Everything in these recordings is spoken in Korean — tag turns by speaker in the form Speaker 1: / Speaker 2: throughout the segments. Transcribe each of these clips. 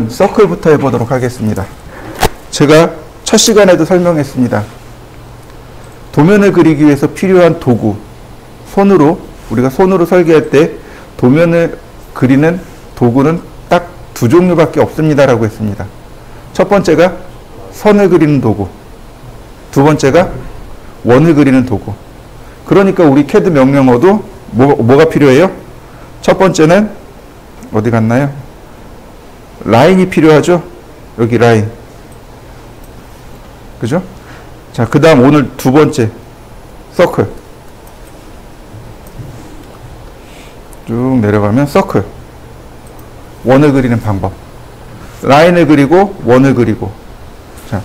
Speaker 1: 서클부터 해보도록 하겠습니다. 제가 첫 시간에도 설명했습니다. 도면을 그리기 위해서 필요한 도구, 우리가 손으로 설계할 때 도면을 그리는 도구는 딱 두 종류밖에 없습니다 라고 했습니다. 첫 번째가 선을 그리는 도구, 두 번째가 원을 그리는 도구. 그러니까 우리 CAD 명령어도 뭐가 필요해요? 첫 번째는 어디 갔나요? 라인이 필요하죠? 여기 라인. 그죠? 자, 그 다음 오늘 두 번째, 서클. 쭉 내려가면 서클. 원을 그리는 방법. 라인을 그리고 원을 그리고. 자,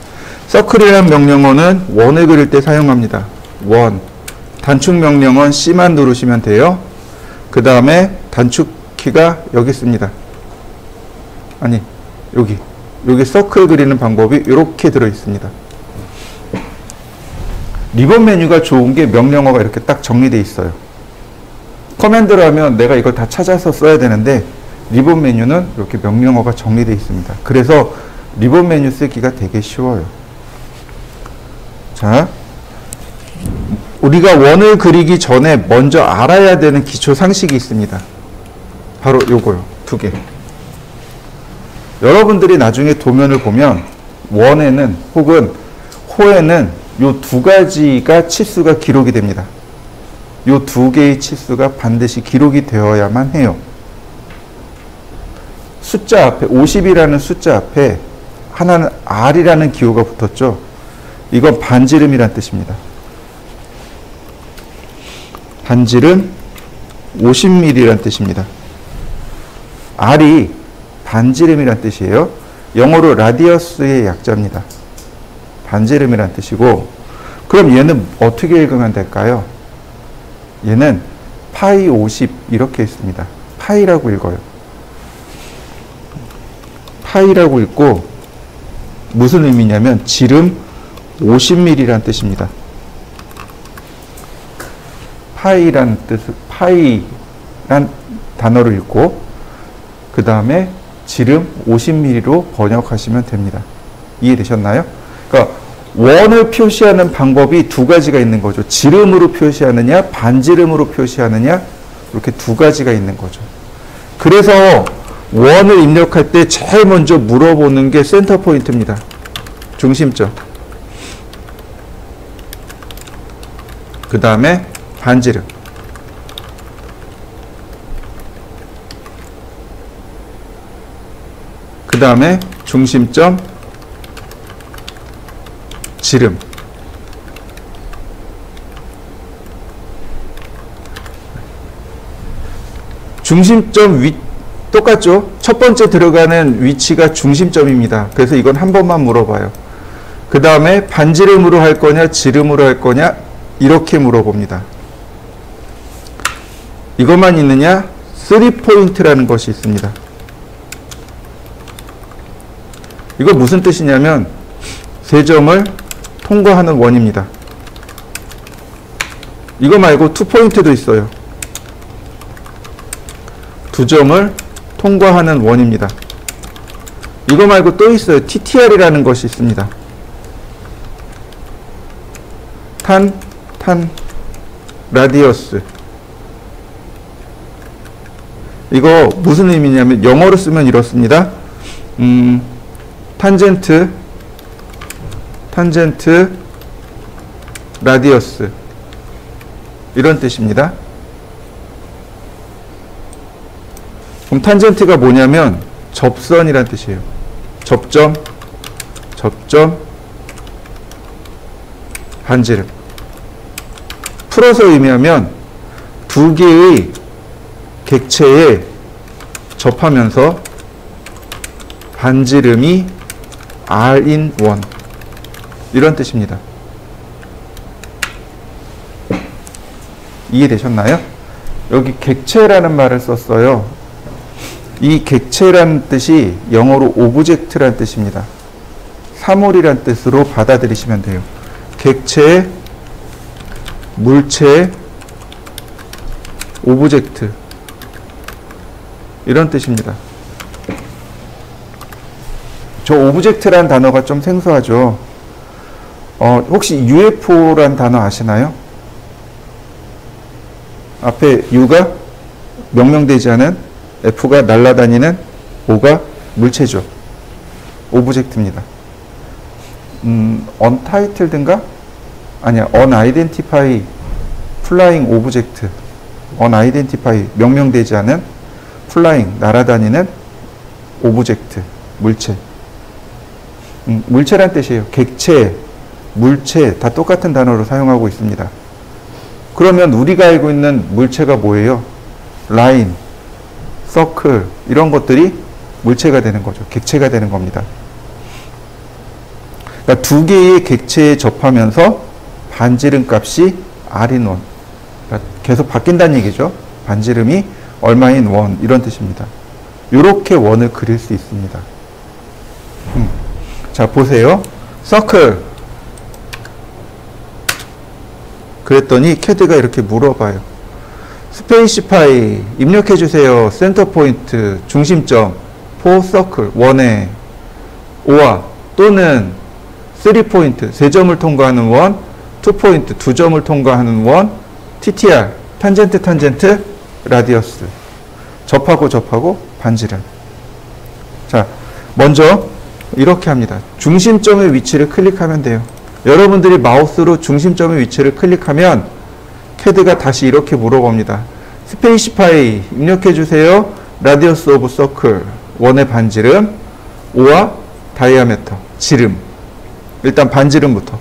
Speaker 1: 서클이라는 명령어는 원을 그릴 때 사용합니다. 원. 단축 명령어는 C만 누르시면 돼요. 그 다음에 단축키가 여기 있습니다. 아니, 여기 서클 그리는 방법이 이렇게 들어 있습니다. 리본 메뉴가 좋은 게 명령어가 이렇게 딱 정리되어 있어요. 커맨드로 하면 내가 이걸 다 찾아서 써야 되는데 리본 메뉴는 이렇게 명령어가 정리되어 있습니다. 그래서 리본 메뉴 쓰기가 되게 쉬워요. 자, 우리가 원을 그리기 전에 먼저 알아야 되는 기초 상식이 있습니다. 바로 요거요. 두 개. 여러분들이 나중에 도면을 보면 원에는 혹은 호에는 요 두 가지가 치수가 기록이 됩니다. 요 두 개의 치수가 반드시 기록이 되어야만 해요. 숫자 앞에 50이라는 숫자 앞에 하나는 R이라는 기호가 붙었죠. 이건 반지름이란 뜻입니다. 반지름 50mm란 뜻입니다. R이 반지름이란 뜻이에요. 영어로 라디어스의 약자입니다. 반지름이란 뜻이고, 그럼 얘는 어떻게 읽으면 될까요? 얘는 파이 50 이렇게 있습니다. 파이라고 읽어요. 파이라고 읽고 무슨 의미냐면 지름 50mm란 뜻입니다. 파이란 단어를 읽고 그 다음에 지름 50mm로 번역하시면 됩니다. 이해되셨나요? 그러니까 원을 표시하는 방법이 두 가지가 있는 거죠. 지름으로 표시하느냐, 반지름으로 표시하느냐, 이렇게 두 가지가 있는 거죠. 그래서 원을 입력할 때 제일 먼저 물어보는 게 센터 포인트입니다. 중심점. 그 다음에 반지름. 그 다음에 중심점, 지름. 중심점 똑같죠? 첫 번째 들어가는 위치가 중심점입니다. 그래서 이건 한 번만 물어봐요. 그 다음에 반지름으로 할 거냐, 지름으로 할 거냐, 이렇게 물어봅니다. 이것만 있느냐? 3포인트라는 것이 있습니다. 이거 무슨 뜻이냐면 세 점을 통과하는 원입니다. 이거 말고 2포인트도 있어요. 두 점을 통과하는 원입니다. 이거 말고 또 있어요. TTR이라는 것이 있습니다. 라디어스. 이거 무슨 의미냐면 영어로 쓰면 이렇습니다. 탄젠트 라디어스 이런 뜻입니다. 그럼 탄젠트가 뭐냐면 접선이란 뜻이에요. 접점, 반지름. 풀어서 의미하면 두 개의 객체에 접하면서 반지름이 R인 원. 이런 뜻입니다. 이해되셨나요? 여기 객체라는 말을 썼어요. 이 객체라는 뜻이 영어로 오브젝트라는 뜻입니다. 사물이란 뜻으로 받아들이시면 돼요. 객체, 물체, 오브젝트 이런 뜻입니다. 저 오브젝트란 단어가 좀 생소하죠. 혹시 UFO란 단어 아시나요? 앞에 U가 명명되지 않은, F가 날아다니는, O가 물체죠. 오브젝트입니다. Untitled인가? 아니야. Unidentified Flying Object. Unidentified, 명명되지 않은 Flying, 날아다니는 오브젝트, 물체. 물체란 뜻이에요. 객체, 물체 다 똑같은 단어로 사용하고 있습니다. 그러면 우리가 알고 있는 물체가 뭐예요? 라인, 서클 이런 것들이 물체가 되는 거죠. 객체가 되는 겁니다. 그러니까 두 개의 객체에 접하면서 반지름 값이 R인 원. 그러니까 계속 바뀐다는 얘기죠. 반지름이 얼마인 원 이런 뜻입니다. 이렇게 원을 그릴 수 있습니다. 자 보세요. 서클. 그랬더니 캐드가 이렇게 물어봐요. 스페이시파이 입력해 주세요. 센터 포인트 중심점 포 서클 원에 5와 또는 3포인트 3점을 통과하는 원, 2포인트 2점을 통과하는 원, TTR 탄젠트 라디어스 접하고 반지름. 자 먼저 이렇게 합니다. 중심점의 위치를 클릭하면 돼요. 여러분들이 마우스로 중심점의 위치를 클릭하면 캐드가 다시 이렇게 물어봅니다. 스페이시파이 입력해 주세요. 라디어스 오브 서클 원의 반지름 5와 다이아메터 지름. 일단 반지름부터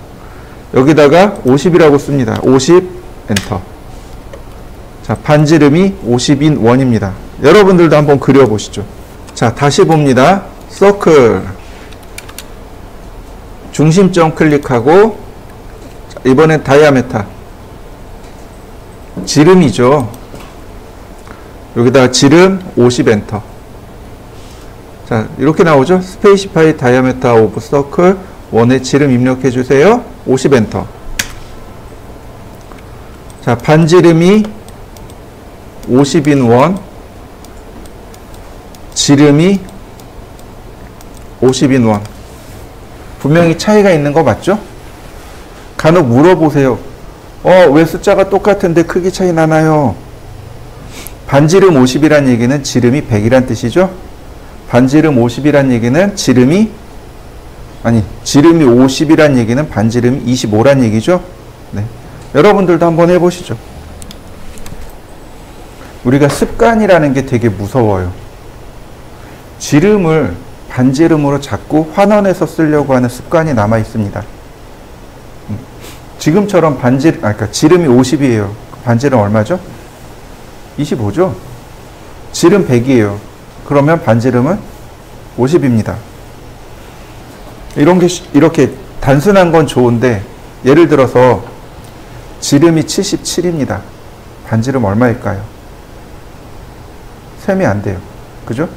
Speaker 1: 여기다가 50이라고 씁니다. 50 엔터. 자 반지름이 50인 원입니다. 여러분들도 한번 그려보시죠. 자 다시 봅니다. 서클 중심점 클릭하고 이번엔 다이아메터 지름이죠. 여기다가 지름 50 엔터. 자 이렇게 나오죠. 스페이시파이 다이아메터 오브 서클 원의 지름 입력해 주세요. 50 엔터. 자 반지름이 50인 원 지름이 50인 원. 분명히 차이가 있는 거 맞죠? 간혹 물어보세요. 왜 숫자가 똑같은데 크기 차이 나나요? 반지름 50이란 얘기는 지름이 100이란 뜻이죠? 반지름 50이란 얘기는 지름이 50이란 얘기는 반지름이 25란 얘기죠? 네. 여러분들도 한번 해보시죠. 우리가 습관이라는 게 되게 무서워요. 지름을 반지름으로 자꾸 환원해서 쓰려고 하는 습관이 남아 있습니다. 지금처럼 그러니까 지름이 50이에요. 반지름 얼마죠? 25죠? 지름 100이에요. 그러면 반지름은 50입니다. 이렇게 단순한 건 좋은데, 예를 들어서 지름이 77입니다. 반지름 얼마일까요? 셈이 안 돼요. 그죠?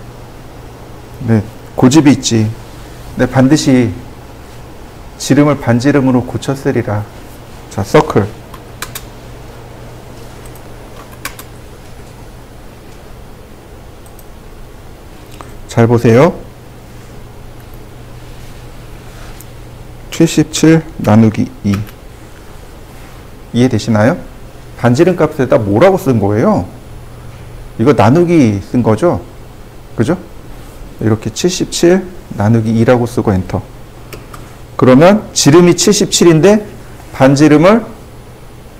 Speaker 1: 네. 고집이 있지. 네, 반드시 지름을 반지름으로 고쳤으리라. 자, 서클. 잘 보세요. 77 나누기 2. 이해되시나요? 반지름 값에다 뭐라고 쓴 거예요? 이거 나누기 쓴 거죠? 그죠? 이렇게 77 나누기 2라고 쓰고 엔터. 그러면 지름이 77인데 반지름을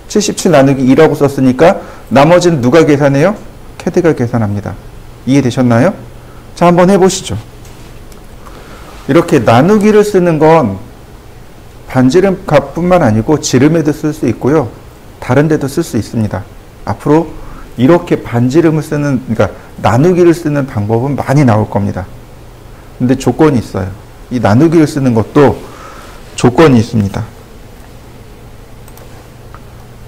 Speaker 1: 77 나누기 2라고 썼으니까 나머지는 누가 계산해요? 캐드가 계산합니다. 이해되셨나요? 자, 한번 해보시죠. 이렇게 나누기를 쓰는 건 반지름 값뿐만 아니고 지름에도 쓸 수 있고요. 다른 데도 쓸 수 있습니다. 앞으로 이렇게 반지름을 쓰는, 그러니까 나누기를 쓰는 방법은 많이 나올 겁니다. 근데 조건이 있어요. 이 나누기를 쓰는 것도 조건이 있습니다.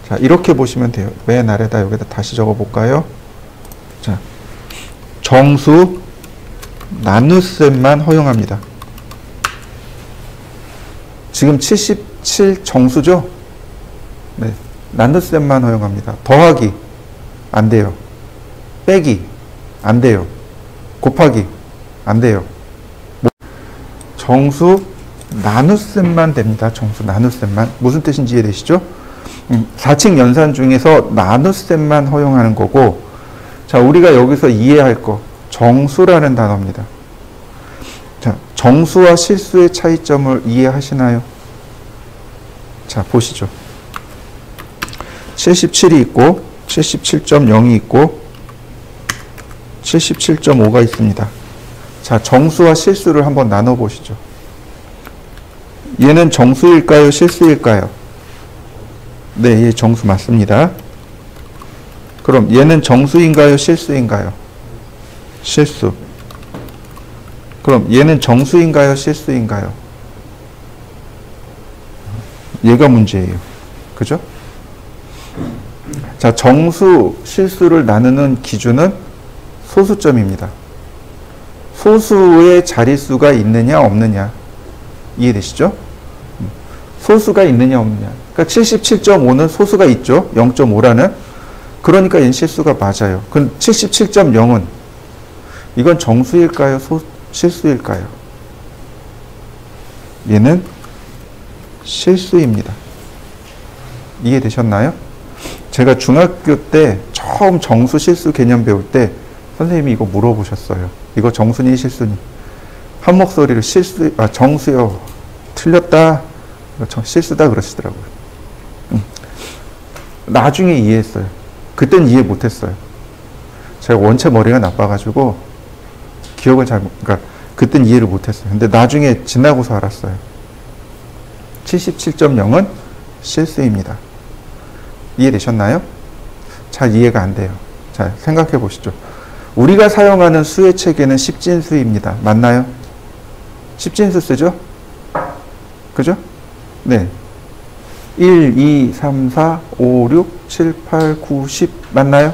Speaker 1: 자, 이렇게 보시면 돼요. 맨 아래다 여기다 다시 적어 볼까요? 자, 정수 나눗셈만 허용합니다. 지금 77 정수죠? 네, 나눗셈만 허용합니다. 더하기 안 돼요. 빼기 안 돼요. 곱하기 안 돼요. 정수 나눗셈만 됩니다. 정수 나눗셈만. 무슨 뜻인지 이해되시죠? 4칙 연산 중에서 나눗셈만 허용하는 거고, 자, 우리가 여기서 이해할 거, 정수라는 단어입니다. 자, 정수와 실수의 차이점을 이해하시나요? 자, 보시죠. 77이 있고, 77.0이 있고, 77.5가 있습니다. 자, 정수와 실수를 한번 나눠보시죠. 얘는 정수일까요? 실수일까요? 네, 얘 정수 맞습니다. 그럼 얘는 정수인가요? 실수인가요? 실수. 그럼 얘는 정수인가요? 실수인가요? 얘가 문제예요. 그죠? 자, 정수, 실수를 나누는 기준은 소수점입니다. 소수의 자릿수가 있느냐 없느냐 이해되시죠? 소수가 있느냐 없느냐. 그러니까 77.5는 소수가 있죠. 0.5라는. 그러니까 얘는 실수가 맞아요. 그럼 77.0은 이건 정수일까요? 실수일까요? 얘는 실수입니다. 이해되셨나요? 제가 중학교 때 처음 정수 실수 개념 배울 때 선생님이 이거 물어보셨어요. 이거 정수니 실수니? 한 목소리로 정수요. 틀렸다. 실수다 그러시더라고요. 나중에 이해했어요. 그땐 이해 못했어요. 제가 원체 머리가 나빠가지고 기억을 그러니까 그땐 이해를 못했어요. 근데 나중에 지나고서 알았어요. 77.0은 실수입니다. 이해되셨나요? 잘 이해가 안 돼요. 자, 생각해 보시죠. 우리가 사용하는 수의 체계는 십진수입니다. 맞나요? 십진수 쓰죠? 그죠? 네. 1, 2, 3, 4, 5, 6, 7, 8, 9, 10 맞나요?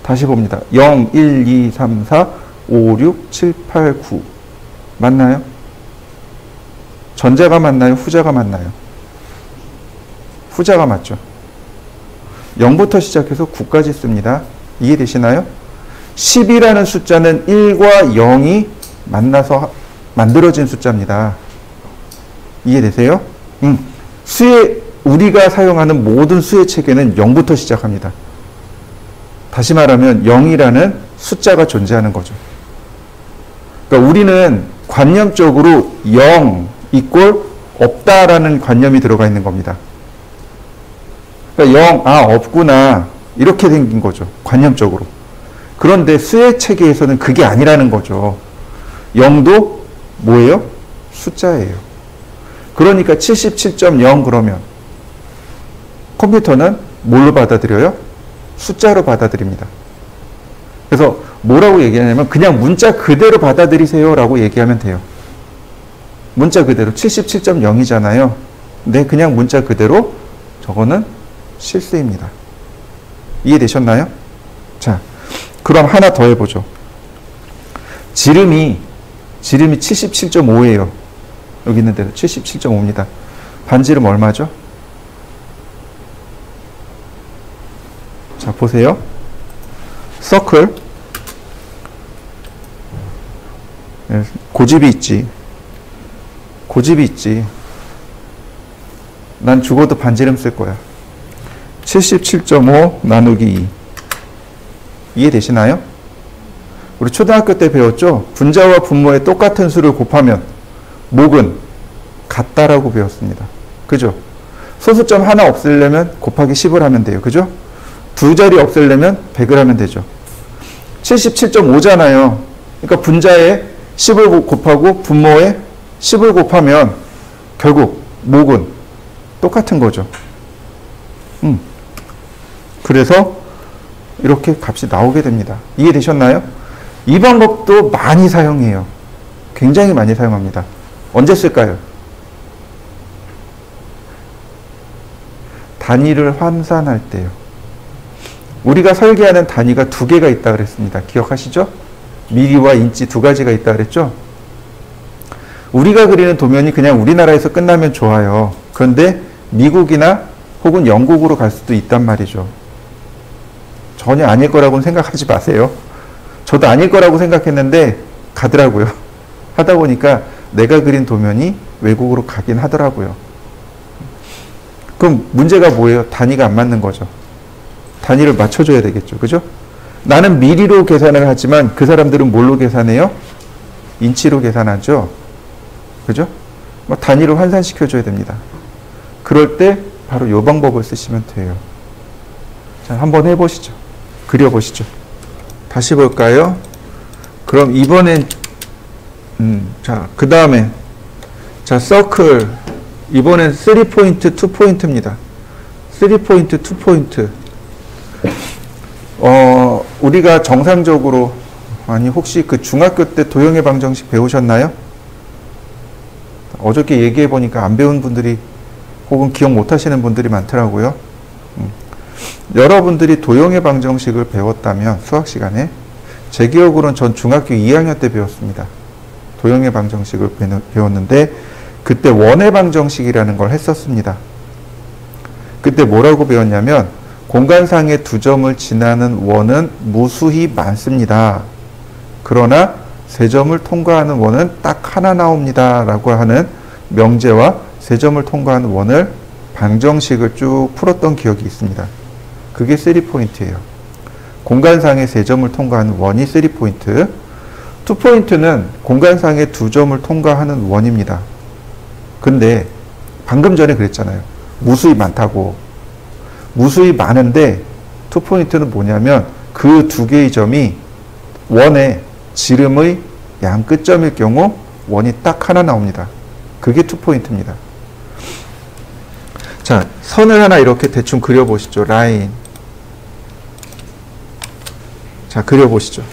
Speaker 1: 다시 봅니다. 0, 1, 2, 3, 4, 5, 6, 7, 8, 9 맞나요? 전자가 맞나요? 후자가 맞나요? 후자가 맞죠. 0부터 시작해서 9까지 씁니다. 이해되시나요? 10이라는 숫자는 1과 0이 만나서 만들어진 숫자입니다. 이해되세요? 우리가 사용하는 모든 수의 체계는 0부터 시작합니다. 다시 말하면 0이라는 숫자가 존재하는 거죠. 그러니까 우리는 관념적으로 0 이꼴 없다라는 관념이 들어가 있는 겁니다. 그러니까 0, 없구나. 이렇게 생긴 거죠. 관념적으로. 그런데 수의 체계에서는 그게 아니라는 거죠. 0도 뭐예요? 숫자예요. 그러니까 77.0 그러면 컴퓨터는 뭘로 받아들여요? 숫자로 받아들입니다. 그래서 뭐라고 얘기하냐면 그냥 문자 그대로 받아들이세요 라고 얘기하면 돼요. 문자 그대로 77.0이잖아요. 네, 그냥 문자 그대로 저거는 실수입니다. 이해되셨나요? 자, 그럼 하나 더 해보죠. 지름이 77.5예요. 여기 있는 대로 77.5입니다. 반지름 얼마죠? 자, 보세요. 서클. 고집이 있지. 고집이 있지. 난 죽어도 반지름 쓸 거야. 77.5 나누기 2. 이해되시나요? 우리 초등학교 때 배웠죠? 분자와 분모의 똑같은 수를 곱하면 목은 같다라고 배웠습니다. 그죠? 소수점 하나 없애려면 곱하기 10을 하면 돼요. 그죠? 두 자리 없애려면 100을 하면 되죠. 77.5잖아요. 그러니까 분자에 10을 곱하고 분모에 10을 곱하면 결국 목은 똑같은 거죠. 그래서 이렇게 값이 나오게 됩니다. 이해되셨나요? 이 방법도 많이 사용해요. 굉장히 많이 사용합니다. 언제 쓸까요? 단위를 환산할 때요. 우리가 설계하는 단위가 두 개가 있다 그랬습니다. 기억하시죠? 미리와 인치 두 가지가 있다 그랬죠? 우리가 그리는 도면이 그냥 우리나라에서 끝나면 좋아요. 그런데 미국이나 혹은 영국으로 갈 수도 있단 말이죠. 전혀 아닐 거라고는 생각하지 마세요. 저도 아닐 거라고 생각했는데 가더라고요. 하다 보니까 내가 그린 도면이 왜곡으로 가긴 하더라고요. 그럼 문제가 뭐예요? 단위가 안 맞는 거죠. 단위를 맞춰줘야 되겠죠. 그죠? 나는 미리로 계산을 하지만 그 사람들은 뭘로 계산해요? 인치로 계산하죠. 그죠? 뭐 단위로 환산시켜줘야 됩니다. 그럴 때 바로 이 방법을 쓰시면 돼요. 자, 한번 해보시죠. 그려보시죠. 다시 볼까요? 그럼 이번엔 자, 그 다음에 자, 서클 이번엔 3포인트, 2포인트입니다. 3포인트, 2포인트. 우리가 정상적으로 아니 혹시 그 중학교 때 도형의 방정식 배우셨나요? 어저께 얘기해 보니까 안 배운 분들이 혹은 기억 못 하시는 분들이 많더라고요. 여러분들이 도형의 방정식을 배웠다면 수학 시간에 제 기억으로는 전 중학교 2학년 때 배웠습니다. 도형의 방정식을 배웠는데 그때 원의 방정식이라는 걸 했었습니다. 그때 뭐라고 배웠냐면 공간상의 두 점을 지나는 원은 무수히 많습니다. 그러나 세 점을 통과하는 원은 딱 하나 나옵니다. 라고 하는 명제와 세 점을 통과하는 원을 방정식을 쭉 풀었던 기억이 있습니다. 그게 3포인트예요. 공간상의 세 점을 통과하는 원이 3포인트. 2포인트는 공간상의 두 점을 통과하는 원입니다. 근데 방금 전에 그랬잖아요. 무수히 많다고. 무수히 많은데 2포인트는 뭐냐면 그 두 개의 점이 원의 지름의 양 끝점일 경우 원이 딱 하나 나옵니다. 그게 2포인트입니다. 자, 선을 하나 이렇게 대충 그려보시죠. 라인. 자, 그려보시죠.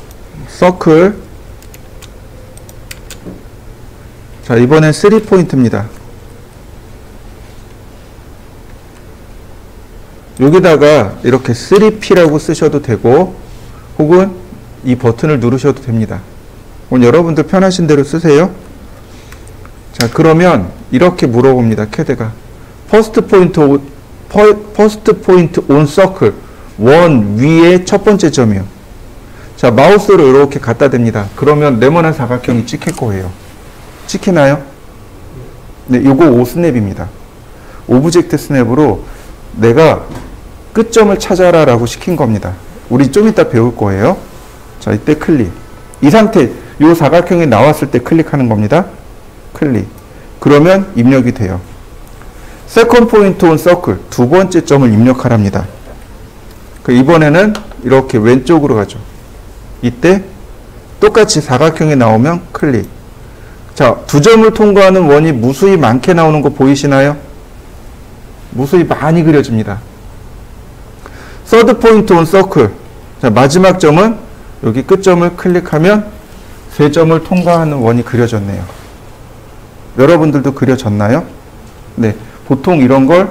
Speaker 1: 서클. 자, 이번엔 3포인트입니다. 여기다가 이렇게 3P라고 쓰셔도 되고 혹은 이 버튼을 누르셔도 됩니다. 오늘 여러분들 편하신 대로 쓰세요. 자, 그러면 이렇게 물어봅니다. 캐드가 퍼스트 포인트 온 서클 원 위에 첫 번째 점이요. 자, 마우스로 이렇게 갖다 댑니다. 그러면 네모난 사각형이 찍힐 거예요. 찍히나요? 네, 요거 오스냅입니다. 오브젝트 스냅으로 내가 끝점을 찾아라 라고 시킨 겁니다. 우리 좀 이따 배울 거예요. 자, 이때 클릭. 이 상태, 요 사각형이 나왔을 때 클릭하는 겁니다. 클릭. 그러면 입력이 돼요. 세컨드 포인트 온 서클, 두 번째 점을 입력하랍니다. 이번에는 이렇게 왼쪽으로 가죠. 이때 똑같이 사각형이 나오면 클릭. 자, 두 점을 통과하는 원이 무수히 많게 나오는 거 보이시나요? 무수히 많이 그려집니다. 서드 포인트 온 서클. 자, 마지막 점은 여기 끝점을 클릭하면 세 점을 통과하는 원이 그려졌네요. 여러분들도 그려졌나요? 네. 보통 이런 걸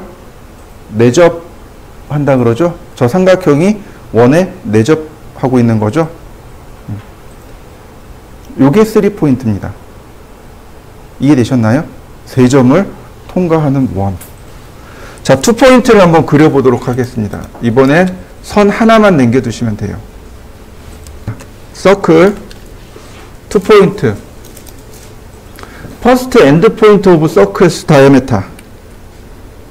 Speaker 1: 내접한다 그러죠? 저 삼각형이 원에 내접하고 있는 거죠? 요게 3포인트입니다. 이해되셨나요? 세 점을 통과하는 원. 자, 2포인트를 한번 그려보도록 하겠습니다. 이번엔 선 하나만 남겨두시면 돼요. 서클, 2포인트. First end point of circle's diameter.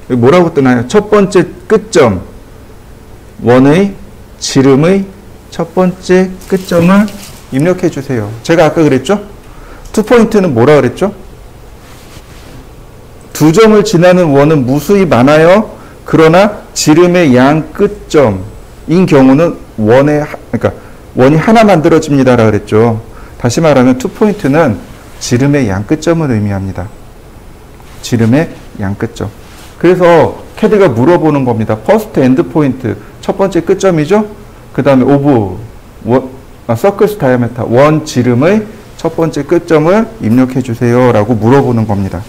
Speaker 1: 여기 뭐라고 뜨나요? 첫 번째 끝점. 원의 지름의 첫 번째 끝점을 입력해 주세요. 제가 아까 그랬죠? 2포인트는 뭐라 그랬죠? 두 점을 지나는 원은 무수히 많아요. 그러나 지름의 양 끝점인 경우는 그러니까 원이 하나 만들어집니다라 그랬죠. 다시 말하면 2포인트는 지름의 양 끝점을 의미합니다. 지름의 양 끝점. 그래서 캐드가 물어보는 겁니다. 퍼스트 엔드 포인트, 첫 번째 끝점이죠. 그 다음에 오브 서클스 다이아메터, 원 지름의 첫 번째 끝점을 입력해 주세요 라고 물어보는 겁니다.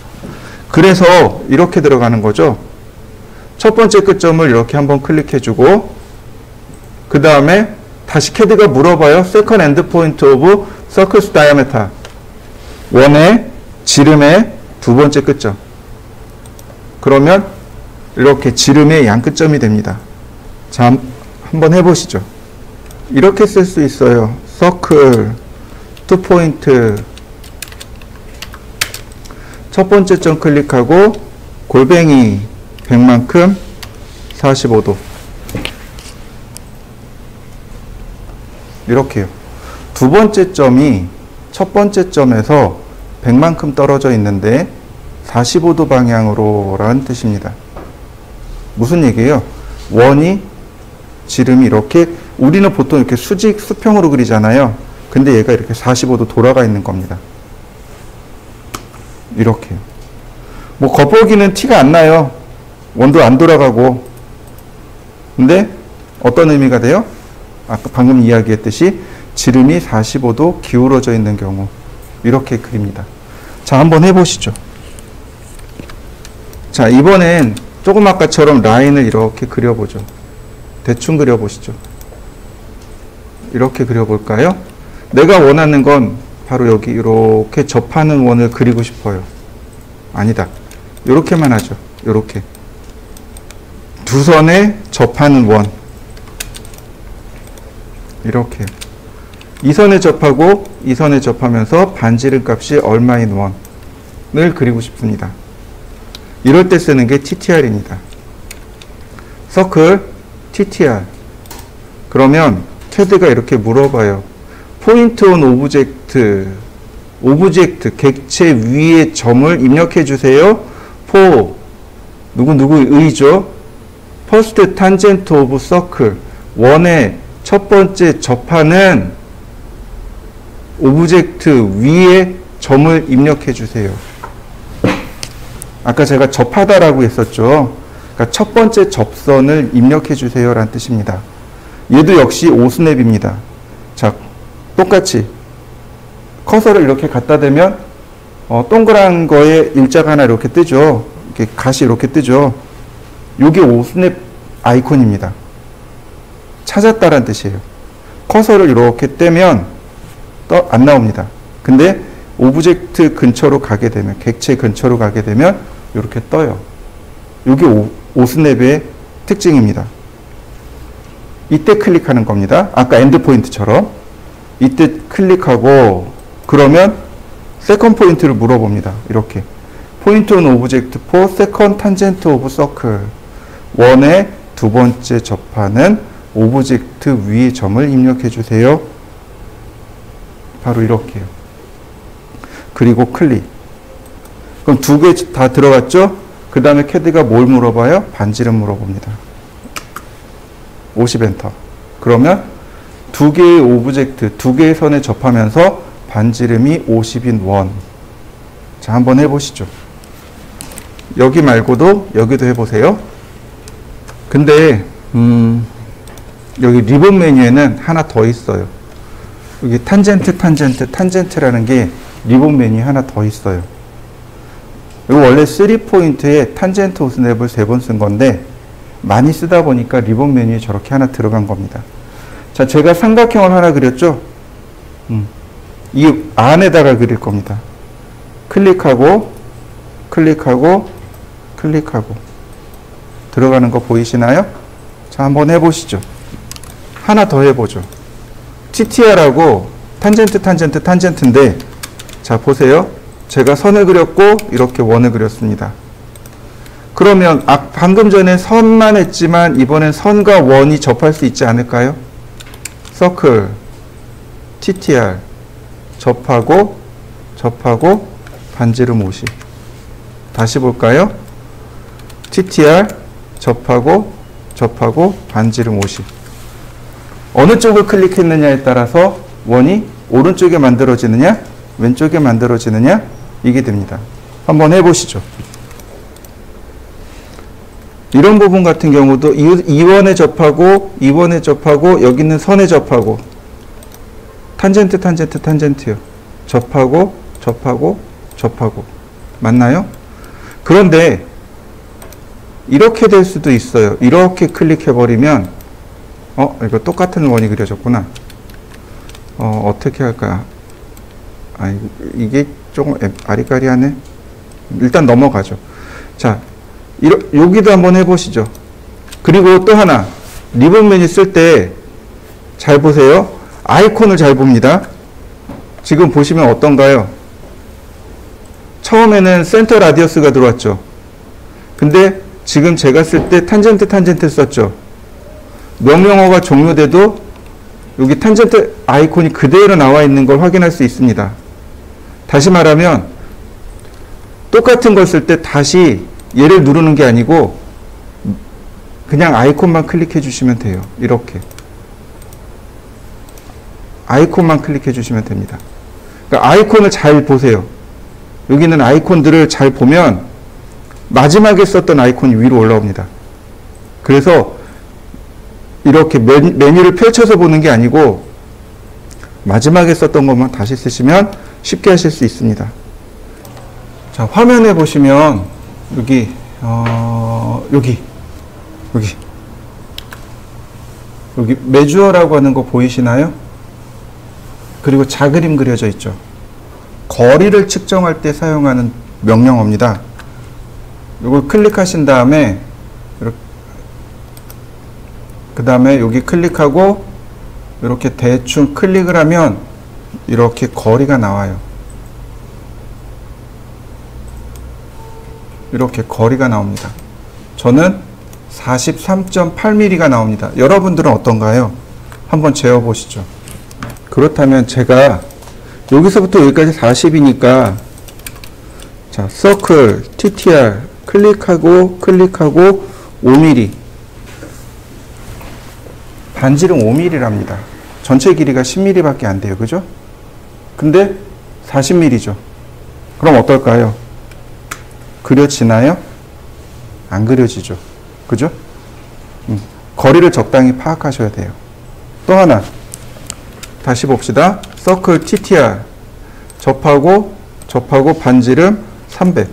Speaker 1: 그래서 이렇게 들어가는 거죠. 첫 번째 끝점을 이렇게 한번 클릭해 주고 그 다음에 다시 캐드가 물어봐요. Second end point of circle's diameter, 원의 지름의 두 번째 끝점. 그러면 이렇게 지름의 양 끝점이 됩니다. 자, 한번 해보시죠. 이렇게 쓸 수 있어요. 서클, 2포인트, 첫 번째 점 클릭하고 골뱅이 100만큼 45도 이렇게요. 두 번째 점이 첫 번째 점에서 100만큼 떨어져 있는데 45도 방향으로 라는 뜻입니다. 무슨 얘기예요? 원이 지름이 이렇게, 우리는 보통 이렇게 수평으로 그리잖아요. 근데 얘가 이렇게 45도 돌아가 있는 겁니다. 이렇게요. 뭐 겉보기는 티가 안 나요. 원도 안 돌아가고. 근데 어떤 의미가 돼요? 아까 방금 이야기했듯이 지름이 45도 기울어져 있는 경우 이렇게 그립니다. 자, 한번 해보시죠. 자, 이번엔 조금 아까처럼 라인을 이렇게 그려보죠. 대충 그려보시죠. 이렇게 그려볼까요? 내가 원하는 건 바로 여기 이렇게 접하는 원을 그리고 싶어요. 아니다. 이렇게만 하죠. 이렇게. 두 선에 접하는 원. 이렇게. 이 선에 접하고 이 선에 접하면서 반지름 값이 얼마인 원을 그리고 싶습니다. 이럴 때 쓰는 게 TTR입니다. 서클 TTR. 그러면 캐드가 이렇게 물어봐요. 포인트 온 오브젝트 객체 위에 점을 입력해 주세요. for 누구의죠? first tangent of circle. 원의 첫 번째 접하는 오브젝트 위에 점을 입력해 주세요. 아까 제가 접하다라고 했었죠. 그러니까 첫 번째 접선을 입력해 주세요 라는 뜻입니다. 얘도 역시 5스냅입니다. 자, 똑같이 커서를 이렇게 갖다 대면 동그란 거에 일자가 하나 이렇게 뜨죠. 이렇게 가시 이렇게 뜨죠. 요게 5스냅 아이콘입니다. 찾았다라는 뜻이에요. 커서를 이렇게 떼면 안 나옵니다. 근데 오브젝트 근처로 가게 되면, 객체 근처로 가게 되면 이렇게 떠요. 이게 5스냅의 특징입니다. 이때 클릭하는 겁니다. 아까 엔드포인트처럼. 이때 클릭하고 그러면 세컨 포인트를 물어봅니다. 이렇게. 포인트 온 오브젝트 for second tangent of circle. 원의 두 번째 접하는 오브젝트 위의 점을 입력해 주세요. 바로 이렇게요. 그리고 클릭. 그럼 두 개 다 들어갔죠? 그 다음에 캐드가 뭘 물어봐요? 반지름 물어봅니다. 50 엔터. 그러면 두 개의 오브젝트, 두 개의 선에 접하면서 반지름이 50인 원. 자, 한번 해보시죠. 여기 말고도 여기도 해보세요. 근데 여기 리본 메뉴에는 하나 더 있어요. 여기 탄젠트라는 게 리본 메뉴에 하나 더 있어요. 이거 원래 3포인트에 탄젠트 오스냅을 3번 쓴 건데 많이 쓰다 보니까 리본 메뉴에 저렇게 하나 들어간 겁니다. 자, 제가 삼각형을 하나 그렸죠? 이 안에다가 그릴 겁니다. 클릭하고 들어가는 거 보이시나요? 자, 한번 해보시죠. 하나 더 해보죠. TTR하고 탄젠트인데, 자, 보세요. 제가 선을 그렸고 이렇게 원을 그렸습니다. 그러면 방금 전에 선만 했지만 이번엔 선과 원이 접할 수 있지 않을까요? 서클 TTR 접하고 반지름 50. 다시 볼까요? TTR 접하고 반지름 50. 어느 쪽을 클릭했느냐에 따라서 원이 오른쪽에 만들어지느냐 왼쪽에 만들어지느냐 이게 됩니다. 한번 해보시죠. 이런 부분 같은 경우도 이 원에 접하고 여기 있는 선에 접하고 탄젠트요. 접하고 맞나요? 그런데 이렇게 될 수도 있어요. 이렇게 클릭해버리면 이거 똑같은 원이 그려졌구나. 어떻게 할까? 이게 조금 아리까리하네. 일단 넘어가죠. 자, 여기도 한번 해보시죠. 그리고 또 하나, 리본 메뉴 쓸 때 잘 보세요. 아이콘을 잘 봅니다. 지금 보시면 어떤가요? 처음에는 센터 라디어스가 들어왔죠. 근데 지금 제가 쓸 때 탄젠트 썼죠. 명령어가 종료돼도 여기 탄젠트 아이콘이 그대로 나와 있는 걸 확인할 수 있습니다. 다시 말하면 똑같은 걸 쓸 때 다시 얘를 누르는 게 아니고 그냥 아이콘만 클릭해 주시면 돼요. 이렇게 아이콘만 클릭해 주시면 됩니다. 그러니까 아이콘을 잘 보세요. 여기 있는 아이콘들을 잘 보면 마지막에 썼던 아이콘이 위로 올라옵니다. 그래서 이렇게 메뉴를 펼쳐서 보는 게 아니고 마지막에 썼던 것만 다시 쓰시면 쉽게 하실 수 있습니다. 자, 화면에 보시면 여기 메주어라고 하는 거 보이시나요? 그리고 자그림 그려져 있죠. 거리를 측정할 때 사용하는 명령어입니다. 이걸 클릭하신 다음에 그 다음에 여기 클릭하고 이렇게 대충 클릭을 하면 이렇게 거리가 나와요. 이렇게 거리가 나옵니다. 저는 43.8mm가 나옵니다. 여러분들은 어떤가요? 한번 재어보시죠. 그렇다면 제가 여기서부터 여기까지 40이니까 자, 서클, TTR 클릭하고 5mm 반지름 5mm랍니다. 전체 길이가 10mm 밖에 안 돼요. 그죠? 근데 40mm죠. 그럼 어떨까요? 그려지나요? 안 그려지죠. 그죠? 거리를 적당히 파악하셔야 돼요. 또 하나 다시 봅시다. 서클 TTR 접하고 반지름 300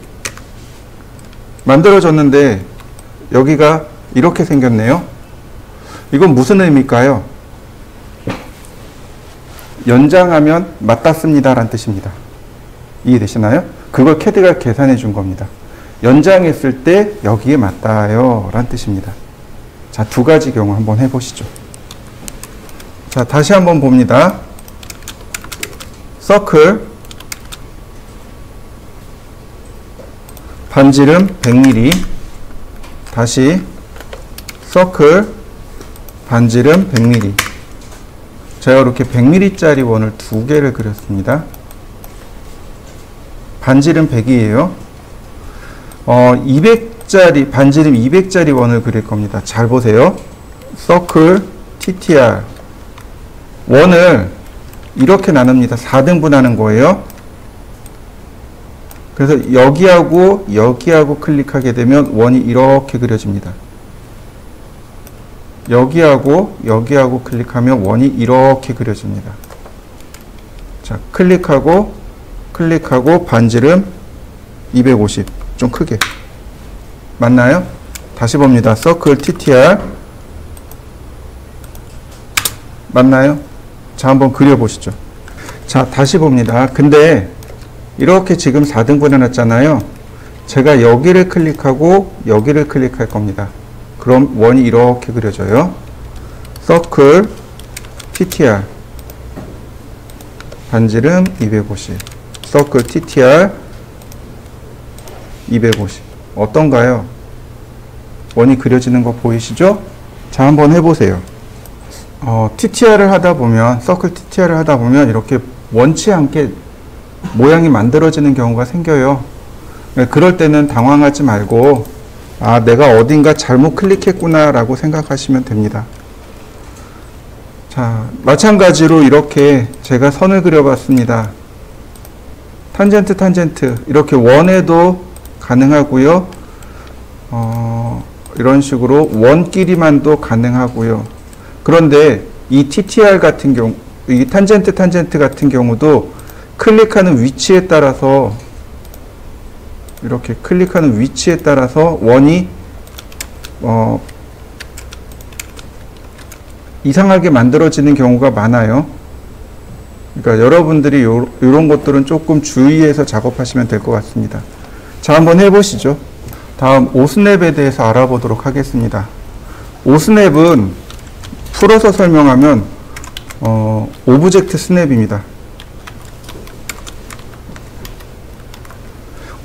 Speaker 1: 만들어졌는데 여기가 이렇게 생겼네요. 이건 무슨 의미일까요? 연장하면 맞닿습니다 라는 뜻입니다. 이해되시나요? 그걸 캐드가 계산해 준 겁니다. 연장했을 때 여기에 맞닿아요 라는 뜻입니다. 자, 두 가지 경우 한번 해보시죠. 자, 다시 한번 봅니다. 서클 반지름 100mm 다시 서클 반지름 100mm 제가 이렇게 100mm짜리 원을 두 개를 그렸습니다. 반지름 100이에요. 200짜리 반지름 200짜리 원을 그릴 겁니다. 잘 보세요. 서클 TTR 원을 이렇게 나눕니다. 4등분하는 거예요. 그래서 여기하고 클릭하게 되면 원이 이렇게 그려집니다. 여기하고 클릭하면 원이 이렇게 그려집니다. 자, 클릭하고 반지름 250 좀 크게 맞나요? 다시 봅니다. 서클 TTR 맞나요? 자, 한번 그려보시죠. 자, 다시 봅니다. 근데 이렇게 지금 4등분 해놨잖아요. 제가 여기를 클릭하고 여기를 클릭할 겁니다. 그럼 원이 이렇게 그려져요. 서클 TTR 반지름 250 서클 TTR 250 어떤가요? 원이 그려지는 거 보이시죠? 자, 한번 해보세요. TTR을 하다 보면 서클 TTR을 하다 보면 이렇게 원치 않게 모양이 만들어지는 경우가 생겨요. 그럴 때는 당황하지 말고 아, 내가 어딘가 잘못 클릭했구나 라고 생각하시면 됩니다. 자, 마찬가지로 이렇게 제가 선을 그려봤습니다. 탄젠트 이렇게 원에도 가능하고요. 이런 식으로 원끼리만도 가능하고요. 그런데 이 TTR 같은 경우, 이 탄젠트 같은 경우도 클릭하는 위치에 따라서 이렇게 클릭하는 위치에 따라서 원이 이상하게 만들어지는 경우가 많아요. 그러니까 여러분들이 이런 것들은 조금 주의해서 작업하시면 될 것 같습니다. 자, 한번 해보시죠. 다음 오스냅에 대해서 알아보도록 하겠습니다. 오스냅은 풀어서 설명하면 오브젝트 스냅입니다.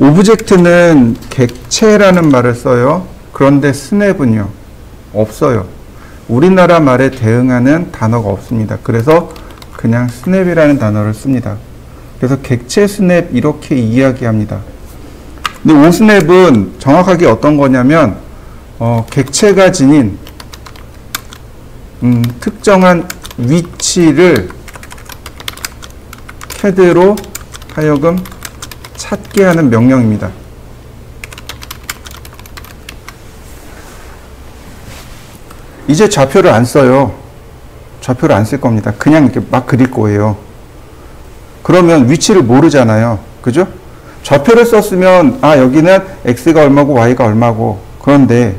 Speaker 1: 오브젝트는 객체라는 말을 써요. 그런데 스냅은요, 없어요. 우리나라 말에 대응하는 단어가 없습니다. 그래서 그냥 스냅이라는 단어를 씁니다. 그래서 객체 스냅 이렇게 이야기합니다. 근데 오스냅은 정확하게 어떤 거냐면 객체가 지닌 특정한 위치를 CAD로 하여금 찾게 하는 명령입니다. 이제 좌표를 안 써요. 좌표를 안 쓸 겁니다. 그냥 이렇게 막 그릴 거예요. 그러면 위치를 모르잖아요. 그죠? 좌표를 썼으면 여기는 x가 얼마고 y가 얼마고. 그런데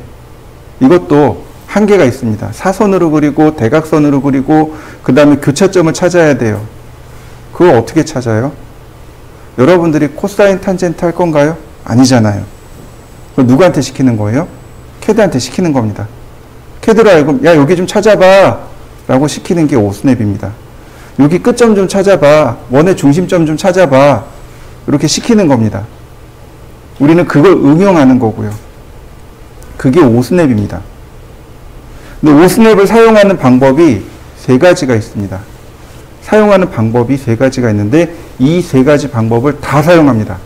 Speaker 1: 이것도 한계가 있습니다. 사선으로 그리고 대각선으로 그리고 그 다음에 교차점을 찾아야 돼요. 그걸 어떻게 찾아요? 여러분들이 코사인 탄젠트 할 건가요? 아니잖아요. 그럼 누구한테 시키는 거예요? 캐드한테 시키는 겁니다. 캐드로 알고 야 여기 좀 찾아봐 라고 시키는 게 오스냅입니다. 여기 끝점 좀 찾아봐, 원의 중심점 좀 찾아봐, 이렇게 시키는 겁니다. 우리는 그걸 응용하는 거고요. 그게 오스냅입니다. 근데 오스냅을 사용하는 방법이 세 가지가 있습니다. 사용하는 방법이 세 가지가 있는데 이 세 가지 방법을 다 사용합니다.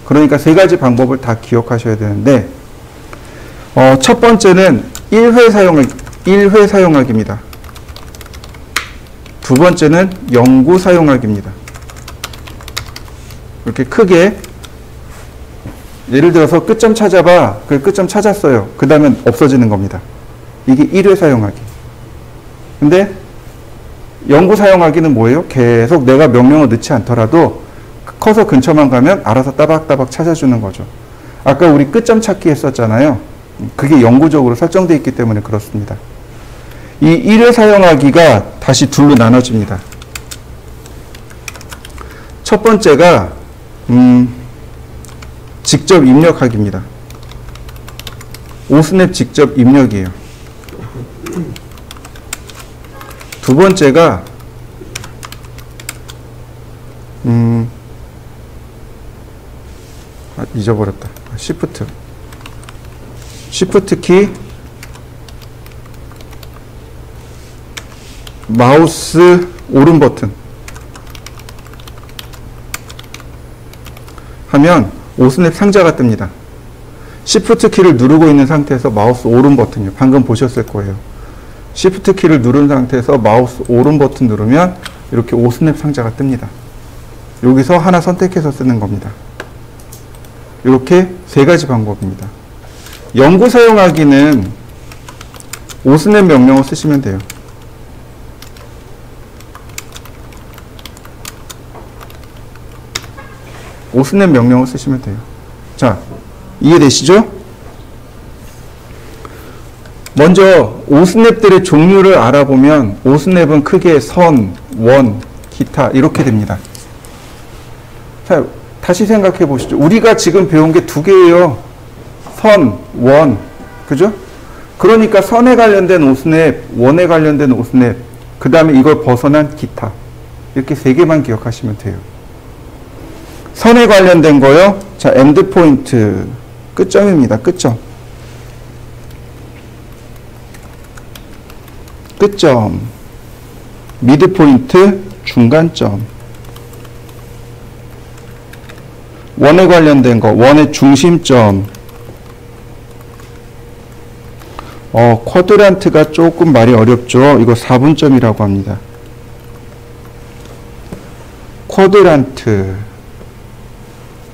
Speaker 1: 그러니까 세 가지 방법을 다 기억하셔야 되는데 첫 번째는 1회 사용하기입니다. 두 번째는 영구 사용하기입니다. 이렇게 크게 예를 들어서 끝점 찾아봐. 그 끝점 찾았어요. 그 다음에 없어지는 겁니다. 이게 1회 사용하기. 근데 영구 사용하기는 뭐예요? 계속 내가 명령을 넣지 않더라도 커서 근처만 가면 알아서 따박따박 찾아주는 거죠. 아까 우리 끝점 찾기 했었잖아요. 그게 영구적으로 설정되어 있기 때문에 그렇습니다. 이 1회 사용하기가 다시 둘로 나눠집니다. 첫 번째가 직접 입력하기입니다. 오스냅 직접 입력이에요. 두 번째가 잊어버렸다. Shift 키 마우스 오른 버튼 하면 오스냅 상자가 뜹니다. Shift 키를 누르고 있는 상태에서 마우스 오른 버튼이요. 방금 보셨을 거예요. Shift 키를 누른 상태에서 마우스 오른 버튼 누르면 이렇게 오스냅 상자가 뜹니다. 여기서 하나 선택해서 쓰는 겁니다. 이렇게 세 가지 방법입니다. 영구 사용하기는 오스냅 명령을 쓰시면 돼요. 오스냅 명령을 쓰시면 돼요. 자, 이해되시죠? 먼저 오스냅들의 종류를 알아보면 오스냅은 크게 선, 원, 기타 이렇게 됩니다. 자, 다시 생각해 보시죠. 우리가 지금 배운 게 두 개예요. 선, 원, 그죠? 그러니까 선에 관련된 오스냅, 원에 관련된 오스냅, 그 다음에 이걸 벗어난 기타, 이렇게 세 개만 기억하시면 돼요. 선에 관련된 거요. 자, 엔드 포인트, 끝점입니다. 끝점. 끝점. 미드 포인트, 중간점. 원에 관련된 거, 원의 중심점. 쿼드란트가 조금 말이 어렵죠. 이거 4분점이라고 합니다.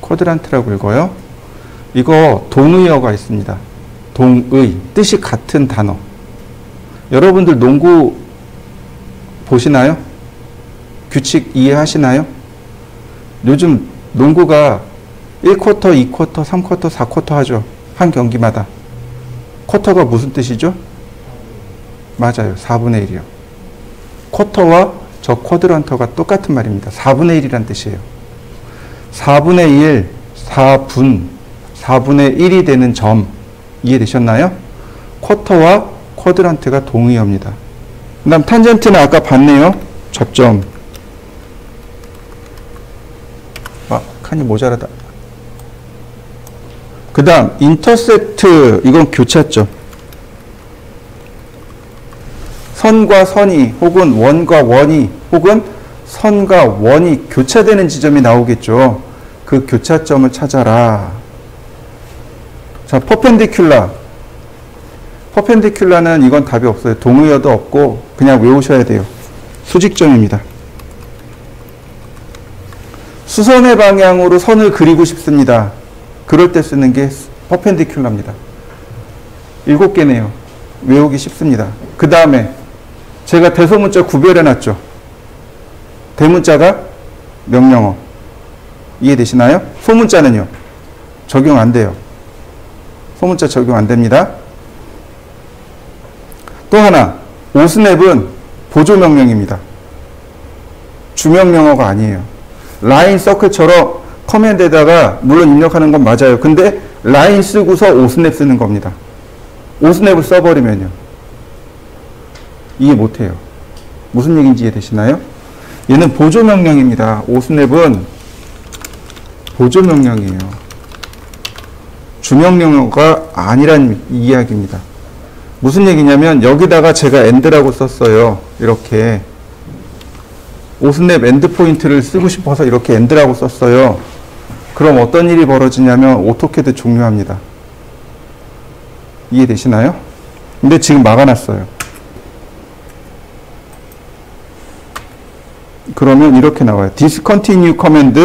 Speaker 1: 쿼드란트라고 읽어요. 이거 동의어가 있습니다. 동의, 뜻이 같은 단어. 여러분들 농구 보시나요? 규칙 이해하시나요? 요즘 농구가 1쿼터, 2쿼터, 3쿼터, 4쿼터 하죠. 한 경기마다. 쿼터가 무슨 뜻이죠? 맞아요. 4분의 1이요. 쿼터와 저 쿼드란트가 똑같은 말입니다. 4분의 1이란 뜻이에요. 4분의 1, 4분의 1이 되는 점 이해되셨나요? 쿼터와 쿼드란트가 동의어입니다. 그 다음 탄젠트는 아까 봤네요. 접점. 칸이 모자라다. 그 다음 인터셉트, 이건 교차점. 선과 선이 혹은 원과 원이 혹은 선과 원이 교차되는 지점이 나오겠죠. 그 교차점을 찾아라. 자, 퍼펜디큘라. 퍼펜디큘라는 이건 답이 없어요. 동의어도 없고 그냥 외우셔야 돼요. 수직점입니다. 수선의 방향으로 선을 그리고 싶습니다. 그럴 때 쓰는 게 퍼펜디큘라입니다. 7개네요. 외우기 쉽습니다. 그 다음에 제가 대소문자 구별해놨죠. 대문자가 명령어. 이해되시나요? 소문자는요? 적용 안 돼요. 소문자 적용 안 됩니다. 또 하나, 오스냅은 보조명령입니다. 주명령어가 아니에요. 라인 서클처럼 커맨드에다가 물론 입력하는 건 맞아요. 근데 라인 쓰고서 오스냅 쓰는 겁니다. 오스냅을 써버리면요. 이해 못해요. 무슨 얘기인지 이해되시나요? 얘는 보조명령입니다. 오스냅은 보조명령이에요. 주명령어가 아니란 이야기입니다. 무슨 얘기냐면 여기다가 제가 end라고 썼어요. 이렇게 오스냅 엔드 포인트를 쓰고 싶어서 이렇게 end라고 썼어요. 그럼 어떤 일이 벌어지냐면 오토캐드 종료합니다. 이해되시나요? 근데 지금 막아놨어요. 그러면 이렇게 나와요. discontinue command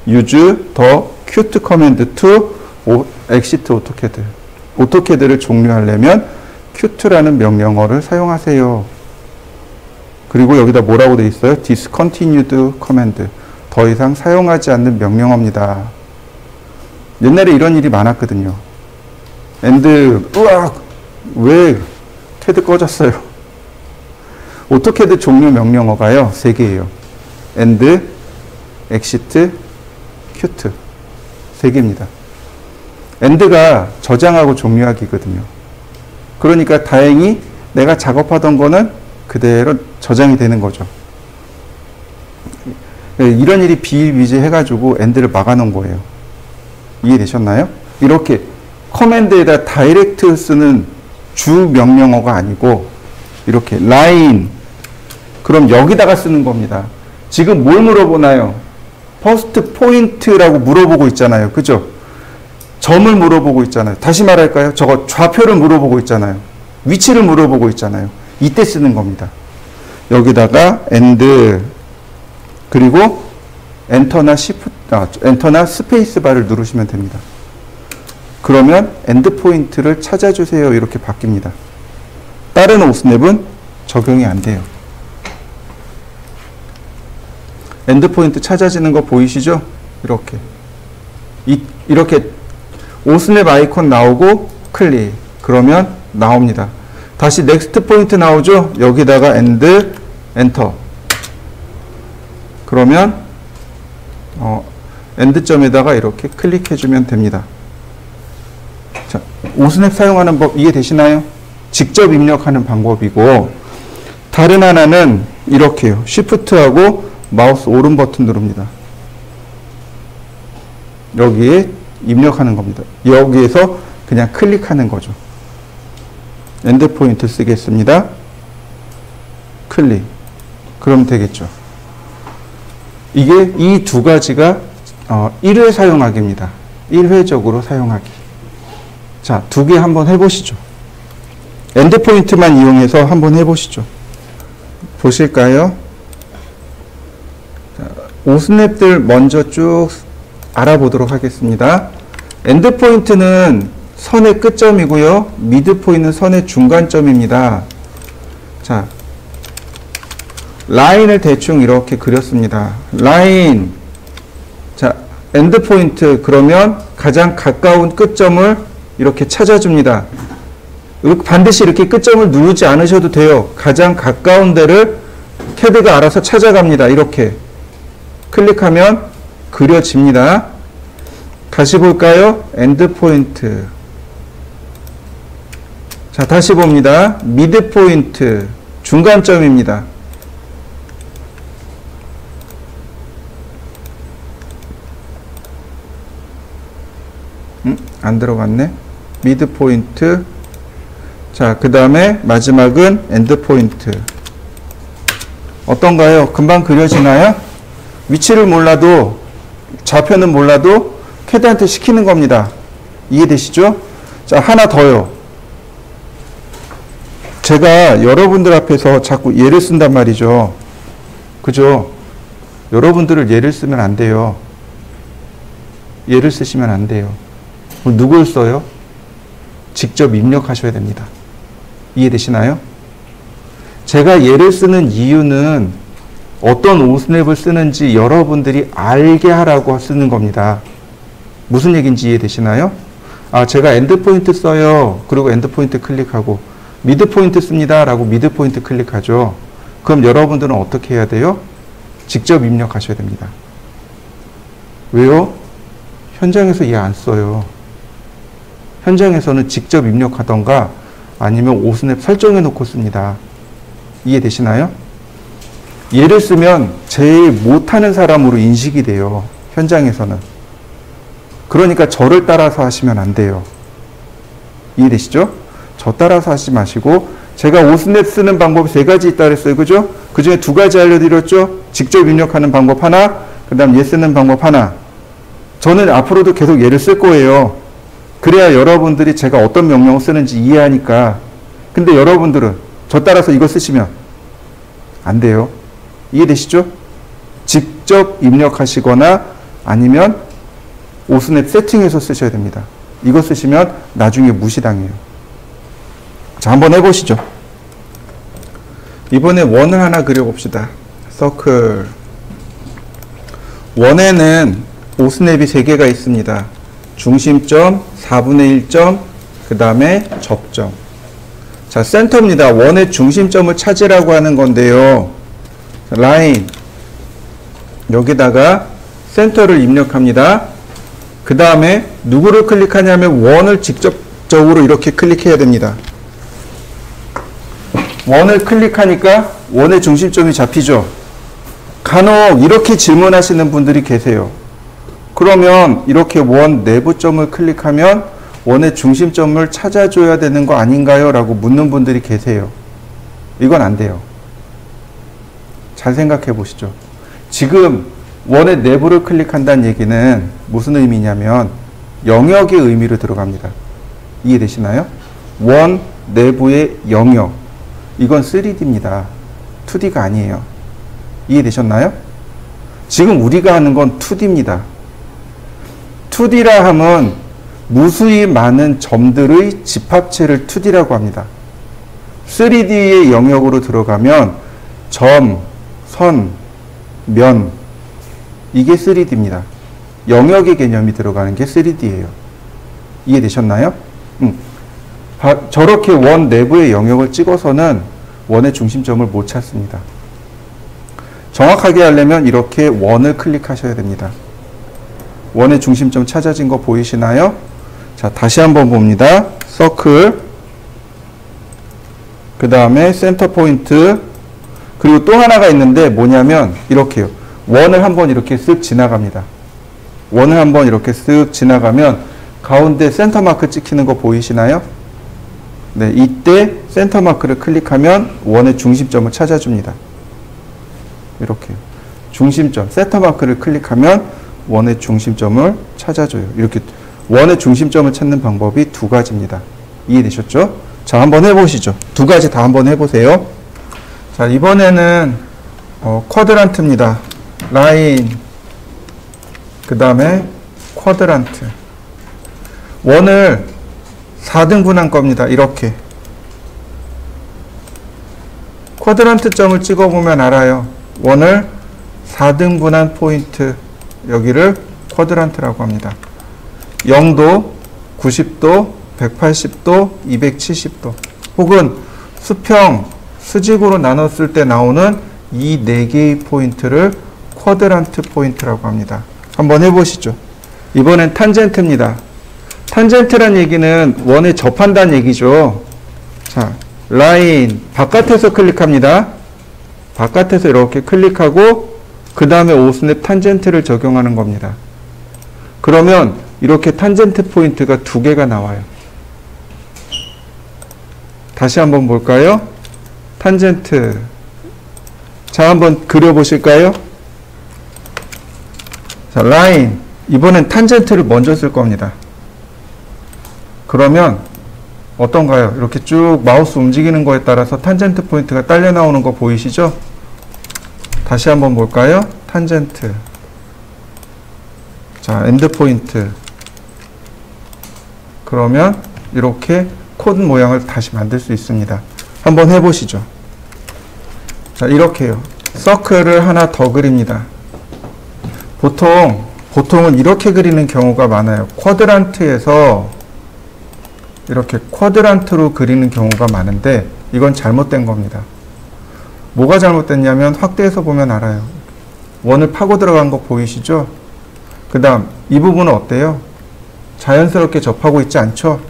Speaker 1: use the qt command to exit AutoCAD. 오토캐드를 종료하려면 qt라는 명령어를 사용하세요. 그리고 여기다 뭐라고 돼 있어요? discontinued command. 더 이상 사용하지 않는 명령어입니다. 옛날에 이런 일이 많았거든요. and, 으악! 왜 캐드 꺼졌어요? 오토캐드 종료 명령어가요, 3개예요. and, exit, qt. 3개입니다. end가 저장하고 종료하기거든요. 그러니까 다행히 내가 작업하던 거는 그대로 저장이 되는 거죠. 이런 일이 비일비재해가지고 end를 막아놓은 거예요. 이해되셨나요? 이렇게 커맨드에다 다이렉트 쓰는 주 명령어가 아니고 이렇게 라인, 그럼 여기다가 쓰는 겁니다. 지금 뭘 물어보나요? 퍼스트 포인트라고 물어보고 있잖아요. 그죠? 점을 물어보고 있잖아요. 다시 말할까요? 저거 좌표를 물어보고 있잖아요. 위치를 물어보고 있잖아요. 이때 쓰는 겁니다. 여기다가 and 그리고 엔터나 스페이스 바를 누르시면 됩니다. 그러면 엔드 포인트를 찾아주세요. 이렇게 바뀝니다. 다른 오스냅은 적용이 안 돼요. 엔드 포인트 찾아지는 거 보이시죠? 이렇게. 이렇게 오스냅 아이콘 나오고 클릭. 그러면 나옵니다. 다시 넥스트 포인트 나오죠? 여기다가 엔드, 엔터. 그러면 엔드점에다가 이렇게 클릭해주면 됩니다. 자, 오스냅 사용하는 법 이해되시나요? 직접 입력하는 방법이고, 다른 하나는 이렇게요. 쉬프트하고 마우스 오른 버튼 누릅니다. 여기에 입력하는 겁니다. 여기에서 그냥 클릭하는 거죠. 엔드 포인트 쓰겠습니다. 클릭. 그러면 되겠죠. 이게 이 두 가지가 1회 사용하기입니다. 1회적으로 사용하기. 자, 2개 한번 해보시죠. 엔드 포인트만 이용해서 한번 해보시죠. 보실까요? 자, 오스냅들 먼저 쭉 알아보도록 하겠습니다. 엔드 포인트는 선의 끝점이고요. 미드 포인트는 선의 중간점입니다. 자, 라인을 대충 이렇게 그렸습니다. 라인. 자, 엔드 포인트. 그러면 가장 가까운 끝점을 이렇게 찾아줍니다. 반드시 이렇게 끝점을 누르지 않으셔도 돼요. 가장 가까운 데를 캐드가 알아서 찾아갑니다. 이렇게. 클릭하면 그려집니다. 다시 볼까요? 엔드 포인트. 자, 다시 봅니다. 미드 포인트. 중간점입니다. 안 들어갔네. 미드 포인트. 자, 그 다음에 마지막은 엔드 포인트. 어떤가요? 금방 그려지나요? 위치를 몰라도, 좌표는 몰라도 캐드한테 시키는 겁니다. 이해되시죠? 자, 하나 더요. 제가 여러분들 앞에서 자꾸 예를 쓴단 말이죠. 그죠? 여러분들을 예를 쓰면 안 돼요. 예를 쓰시면 안 돼요. 누굴 써요? 직접 입력하셔야 됩니다. 이해되시나요? 제가 예를 쓰는 이유는 어떤 오스냅을 쓰는지 여러분들이 알게 하라고 쓰는 겁니다. 무슨 얘기인지 이해되시나요? 아, 제가 엔드포인트 써요. 그리고 엔드포인트 클릭하고 미드포인트 씁니다. 라고 미드포인트 클릭하죠. 그럼 여러분들은 어떻게 해야 돼요? 직접 입력하셔야 됩니다. 왜요? 현장에서 얘 안 써요. 현장에서는 직접 입력하던가 아니면 오스냅 설정해 놓고 씁니다. 이해되시나요? 얘를 쓰면 제일 못하는 사람으로 인식이 돼요. 현장에서는. 그러니까 저를 따라서 하시면 안 돼요. 이해되시죠? 저 따라서 하지 마시고, 제가 오스냅 쓰는 방법이 3가지 있다 그랬어요. 그죠? 그 중에 2가지 알려드렸죠? 직접 입력하는 방법 하나, 그 다음 얘 쓰는 방법 하나. 저는 앞으로도 계속 얘를 쓸 거예요. 그래야 여러분들이 제가 어떤 명령을 쓰는지 이해하니까. 근데 여러분들은 저 따라서 이거 쓰시면 안 돼요. 이해되시죠? 직접 입력하시거나 아니면 오스냅 세팅해서 쓰셔야 됩니다. 이거 쓰시면 나중에 무시당해요. 자, 한번 해보시죠. 이번에 원을 하나 그려봅시다. 서클. 원에는 오스냅이 3개가 있습니다. 중심점, 4분의 1점, 그 다음에 접점. 자, 센터입니다. 원의 중심점을 찾으라고 하는 건데요. 라인. 여기다가 센터를 입력합니다. 그 다음에 누구를 클릭하냐면 원을 직접적으로 이렇게 클릭해야 됩니다. 원을 클릭하니까 원의 중심점이 잡히죠. 간혹 이렇게 질문하시는 분들이 계세요. 그러면 이렇게 원 내부점을 클릭하면 원의 중심점을 찾아줘야 되는 거 아닌가요? 라고 묻는 분들이 계세요. 이건 안 돼요. 잘 생각해 보시죠. 지금 원의 내부를 클릭한다는 얘기는 무슨 의미냐면 영역의 의미로 들어갑니다. 이해되시나요? 원 내부의 영역. 이건 3D입니다. 2D가 아니에요. 이해되셨나요? 지금 우리가 하는 건 2D입니다. 2D라 함은 무수히 많은 점들의 집합체를 2D라고 합니다. 3D의 영역으로 들어가면 점, 선, 면, 이게 3D입니다. 영역의 개념이 들어가는 게 3D예요. 이해되셨나요? 저렇게 원 내부의 영역을 찍어서는 원의 중심점을 못 찾습니다. 정확하게 하려면 이렇게 원을 클릭하셔야 됩니다. 원의 중심점 찾아진 거 보이시나요? 자, 다시 한번 봅니다. 서클, 그 다음에 센터 포인트, 그리고 또 하나가 있는데 뭐냐면 이렇게요. 원을 한번 이렇게 쓱 지나갑니다. 원을 한번 이렇게 쓱 지나가면 가운데 센터 마크 찍히는 거 보이시나요? 네, 이때 센터 마크를 클릭하면 원의 중심점을 찾아줍니다. 이렇게 중심점, 센터 마크를 클릭하면 원의 중심점을 찾아줘요. 이렇게 원의 중심점을 찾는 방법이 2가지입니다. 이해되셨죠? 자, 한번 해보시죠. 2가지 다 한번 해보세요. 자, 이번에는 쿼드란트입니다. 라인, 그 다음에 쿼드란트. 원을 4등분한 겁니다. 이렇게 쿼드란트 점을 찍어보면 알아요. 원을 4등분한 포인트, 여기를 쿼드란트라고 합니다. 0도, 90도, 180도, 270도 혹은 수평, 수직으로 나눴을 때 나오는 이 4개의 포인트를 쿼드란트 포인트라고 합니다. 한번 해보시죠. 이번엔 탄젠트입니다. 탄젠트란 얘기는 원에 접한다는 얘기죠. 자, 라인, 바깥에서 클릭합니다. 바깥에서 이렇게 클릭하고 그 다음에 오스냅 탄젠트를 적용하는 겁니다. 그러면 이렇게 탄젠트 포인트가 두 개가 나와요. 다시 한번 볼까요? 탄젠트. 자, 한번 그려보실까요? 자, 라인. 이번엔 탄젠트를 먼저 쓸 겁니다. 그러면 어떤가요? 이렇게 쭉 마우스 움직이는 거에 따라서 탄젠트 포인트가 딸려 나오는 거 보이시죠? 다시 한번 볼까요? 탄젠트. 자, 엔드 포인트. 그러면 이렇게 코드 모양을 다시 만들 수 있습니다. 한번 해보시죠. 자, 이렇게요. 서클을 하나 더 그립니다. 보통은 이렇게 그리는 경우가 많아요. 쿼드란트에서 이렇게 쿼드란트로 그리는 경우가 많은데 이건 잘못된 겁니다. 뭐가 잘못됐냐면 확대해서 보면 알아요. 원을 파고 들어간 거 보이시죠? 그 다음 이 부분은 어때요? 자연스럽게 접하고 있지 않죠?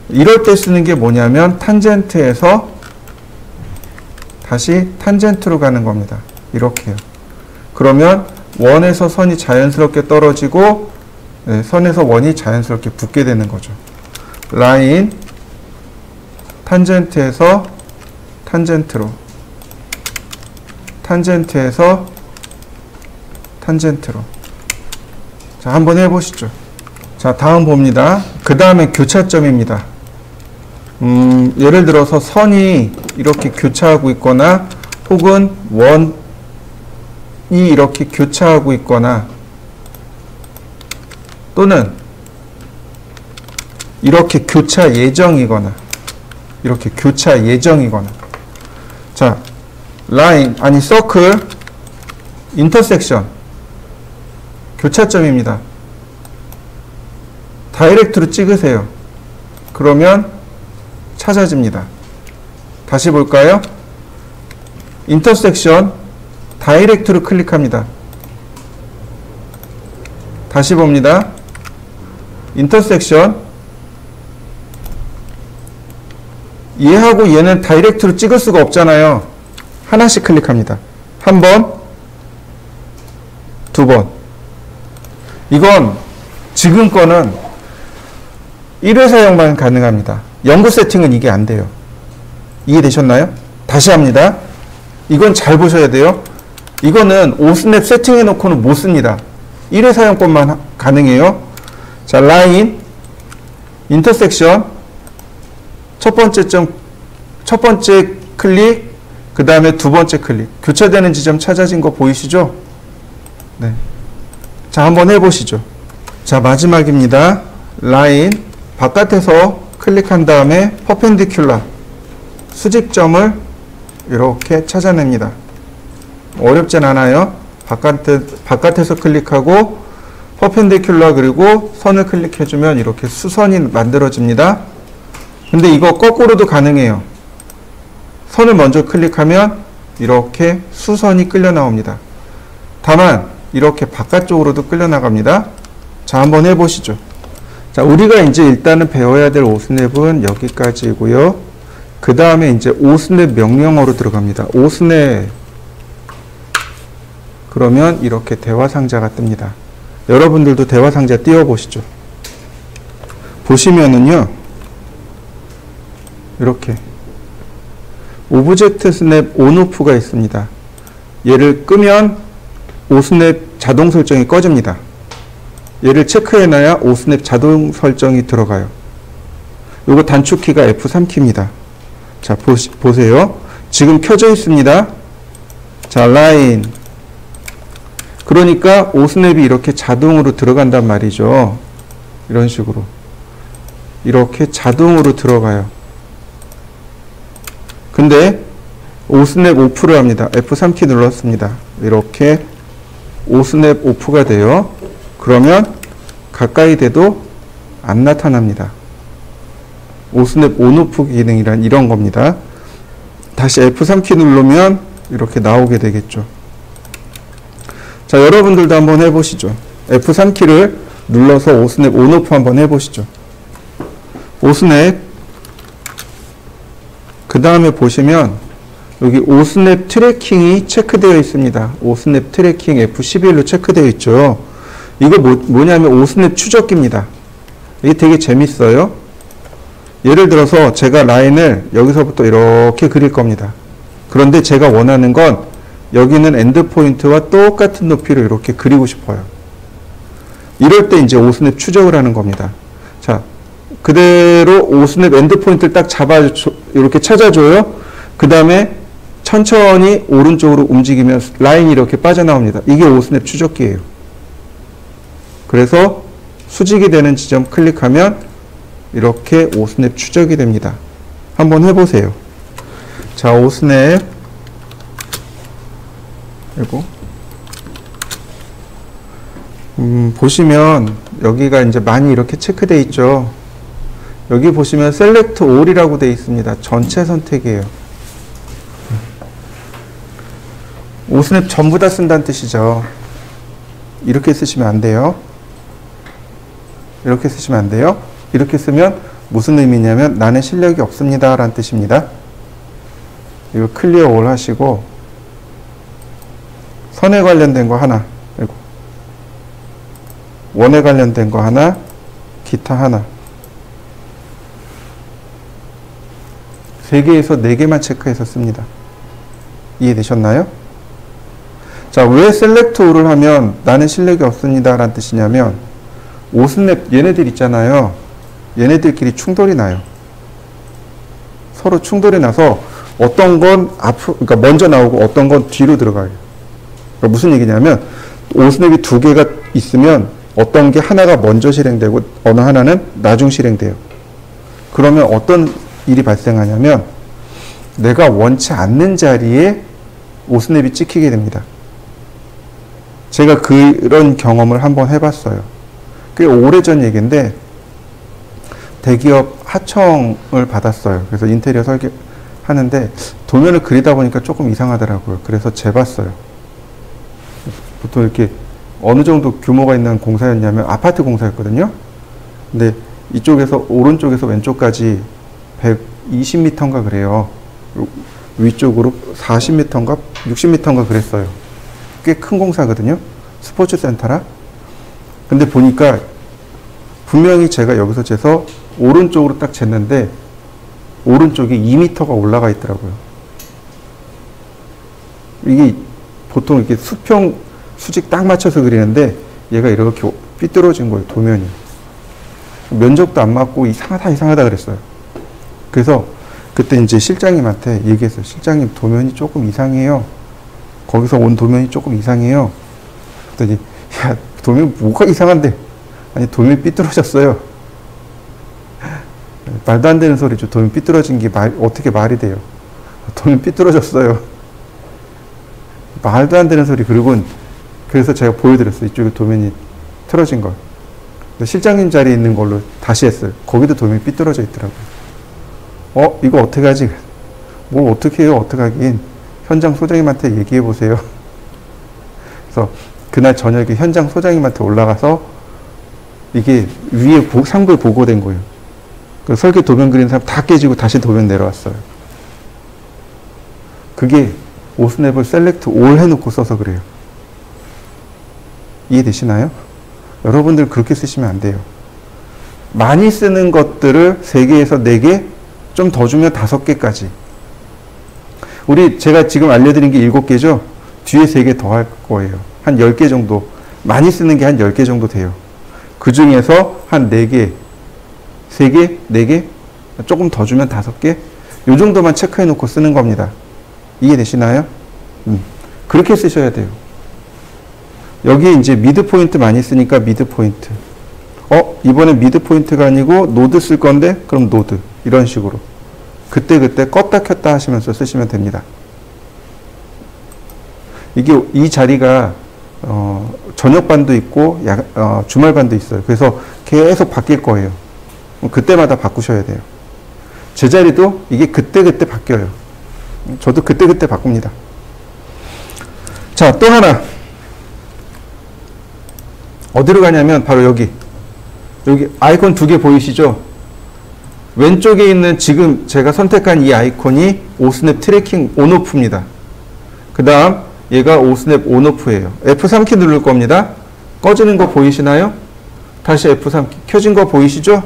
Speaker 1: 이럴 때 쓰는 게 뭐냐면 탄젠트에서 다시 탄젠트로 가는 겁니다. 이렇게요. 그러면 원에서 선이 자연스럽게 떨어지고 선에서 원이 자연스럽게 붙게 되는 거죠. 라인 탄젠트에서 탄젠트로, 탄젠트에서 탄젠트로. 자, 한번 해보시죠. 자, 다음 봅니다. 그 다음에 교차점입니다. 예를 들어서 선이 이렇게 교차하고 있거나 혹은 원이 이렇게 교차하고 있거나 또는 이렇게 교차 예정이거나 이렇게 교차 예정이거나. 자, 라인 아니 서클 인터섹션 교차점입니다. 다이렉트로 찍으세요. 그러면 찾아집니다. 다시 볼까요? 인터섹션 다이렉트로 클릭합니다. 다시 봅니다. 인터섹션 얘하고 얘는 다이렉트로 찍을 수가 없잖아요. 하나씩 클릭합니다. 한 번, 두 번. 이건 지금 거는 1회 사용만 가능합니다. 연구 세팅은 이게 안 돼요. 이해되셨나요? 다시 합니다. 이건 잘 보셔야 돼요. 이거는 5스냅 세팅해 놓고는 못 씁니다. 1회 사용권만 가능해요. 자, 라인, 인터섹션, 첫 번째 클릭, 그 다음에 두 번째 클릭. 교차되는 지점 찾아진 거 보이시죠? 네. 자, 한번 해보시죠. 자, 마지막입니다. 라인, 바깥에서 클릭한 다음에 퍼펜디큘러, 수직점을 이렇게 찾아냅니다. 어렵진 않아요. 바깥에서 클릭하고 퍼펜디큘러 그리고 선을 클릭해주면 이렇게 수선이 만들어집니다. 근데 이거 거꾸로도 가능해요. 선을 먼저 클릭하면 이렇게 수선이 끌려 나옵니다. 다만 이렇게 바깥쪽으로도 끌려 나갑니다. 자, 한번 해보시죠. 자, 우리가 이제 일단은 배워야 될 5스냅은 여기까지고요. 그 다음에 이제 5스냅 명령어로 들어갑니다. 5스냅. 그러면 이렇게 대화상자가 ጥ입니다. 여러분들도 대화상자 띄워보시죠. 보시면은요, 이렇게 오브젝트 스냅 온오프가 있습니다. 얘를 끄면 5스냅 자동 설정이 꺼집니다. 얘를 체크해놔야 5스냅 자동 설정이 들어가요. 요거 단축키가 F3키입니다. 자, 보세요. 지금 켜져 있습니다. 자, 라인. 그러니까 5스냅이 이렇게 자동으로 들어간단 말이죠. 이런 식으로. 이렇게 자동으로 들어가요. 근데 5스냅 오프를 합니다. F3키 눌렀습니다. 이렇게 5스냅 오프가 돼요. 그러면 가까이 돼도 안 나타납니다. 5스냅 온오프 기능이란 이런 겁니다. 다시 F3키 누르면 이렇게 나오게 되겠죠. 자, 여러분들도 한번 해보시죠. F3키를 눌러서 5스냅 온오프 한번 해보시죠. 5스냅 그 다음에 보시면 여기 5스냅 트래킹이 체크되어 있습니다. 5스냅 트래킹 F11로 체크되어 있죠. 이거 뭐냐면 오스냅 추적기입니다. 이게 되게 재밌어요. 예를 들어서 제가 라인을 여기서부터 이렇게 그릴 겁니다. 그런데 제가 원하는 건 여기는 엔드 포인트와 똑같은 높이를 이렇게 그리고 싶어요. 이럴 때 이제 오스냅 추적을 하는 겁니다. 자, 그대로 오스냅 엔드 포인트를 딱 이렇게 찾아줘요. 그 다음에 천천히 오른쪽으로 움직이면 라인이 이렇게 빠져나옵니다. 이게 오스냅 추적기예요. 그래서 수직이 되는 지점 클릭하면 이렇게 오스냅 추적이 됩니다. 한번 해보세요. 자, 오스냅 그리고 보시면 여기가 이제 많이 이렇게 체크되어 있죠. 여기 보시면 셀렉트 올이라고 되어 있습니다. 전체 선택이에요. 오스냅 전부 다 쓴다는 뜻이죠. 이렇게 쓰시면 안 돼요. 이렇게 쓰시면 안 돼요. 이렇게 쓰면 무슨 의미냐면 나는 실력이 없습니다 라는 뜻입니다. 이거 클리어 올 하시고 선에 관련된 거 하나, 그리고 원에 관련된 거 하나, 기타 하나. 3개에서 4개만 체크해서 씁니다. 이해되셨나요? 자, 왜 셀렉트 올을 하면 나는 실력이 없습니다 라는 뜻이냐면 오스냅 얘네들 있잖아요. 얘네들끼리 충돌이 나요. 서로 충돌이 나서 어떤 건 앞으로, 그러니까 먼저 나오고 어떤 건 뒤로 들어가요. 그러니까 무슨 얘기냐면 오스냅이 2개가 있으면 어떤 게 하나가 먼저 실행되고 어느 하나는 나중 실행돼요. 그러면 어떤 일이 발생하냐면 내가 원치 않는 자리에 오스냅이 찍히게 됩니다. 제가 그런 경험을 한번 해봤어요. 꽤 오래전 얘기인데 대기업 하청을 받았어요. 그래서 인테리어 설계하는데 도면을 그리다 보니까 조금 이상하더라고요. 그래서 재봤어요. 보통 이렇게 어느 정도 규모가 있는 공사였냐면 아파트 공사였거든요. 근데 이쪽에서 오른쪽에서 왼쪽까지 120m인가 그래요. 위쪽으로 40m인가 60m인가 그랬어요. 꽤 큰 공사거든요. 스포츠 센터라. 근데 보니까 분명히 제가 여기서 재서 오른쪽으로 딱 쟀는데 오른쪽에 2m가 올라가 있더라고요. 이게 보통 이렇게 수평 수직 딱 맞춰서 그리는데 얘가 이렇게 삐뚤어진 거예요. 도면이. 면적도 안 맞고 이상하다 그랬어요. 그래서 그때 이제 실장님한테 얘기했어요. 실장님, 도면이 조금 이상해요. 거기서 온 도면이 조금 이상해요. 그랬더니 야, 도면 뭐가 이상한데? 아니, 도면이 삐뚤어졌어요. 말도 안 되는 소리죠. 도면 삐뚤어진 게 어떻게 말이 돼요? 도면 삐뚤어졌어요. 말도 안 되는 소리. 그래서 제가 보여드렸어요. 이쪽에 도면이 틀어진 걸. 실장님 자리에 있는 걸로 다시 했어요. 거기도 도면이 삐뚤어져 있더라고요. 이거 어떻게 하지? 뭘 어떻게 해요? 어떻게 하긴. 현장 소장님한테 얘기해 보세요. 그래서 그날 저녁에 현장 소장님한테 올라가서 이게 위에 상부에 보고된 거예요. 그 설계 도면 그리는 사람 다 깨지고 다시 도면 내려왔어요. 그게 오스냅을 셀렉트 올 해놓고 써서 그래요. 이해되시나요? 여러분들 그렇게 쓰시면 안 돼요. 많이 쓰는 것들을 3개에서 4개, 좀 더 주면 5개까지. 제가 지금 알려드린 게 7개죠? 뒤에 3개 더 할 거예요. 한 10개 정도. 많이 쓰는 게 한 10개 정도 돼요. 그 중에서 한 4개, 3개, 4개, 조금 더 주면 5개? 요 정도만 체크해 놓고 쓰는 겁니다. 이해되시나요? 그렇게 쓰셔야 돼요. 여기 이제 미드 포인트 많이 쓰니까 미드 포인트. 이번엔 미드 포인트가 아니고 노드 쓸 건데, 그럼 노드. 이런 식으로. 그때 껐다 켰다 하시면서 쓰시면 됩니다. 이 자리가, 저녁반도 있고, 주말반도 있어요. 그래서 계속 바뀔 거예요. 그때마다 바꾸셔야 돼요. 제 자리도 이게 그때 바뀌어요. 저도 그때 바꿉니다. 자, 또 하나. 어디로 가냐면 바로 여기 아이콘 2개 보이시죠? 왼쪽에 있는 지금 제가 선택한 이 아이콘이 오스냅 트래킹 온오프입니다. 그 다음 얘가 오스냅 온오프예요. F3키 누를 겁니다. 꺼지는 거 보이시나요? 다시 F3 켜진 거 보이시죠?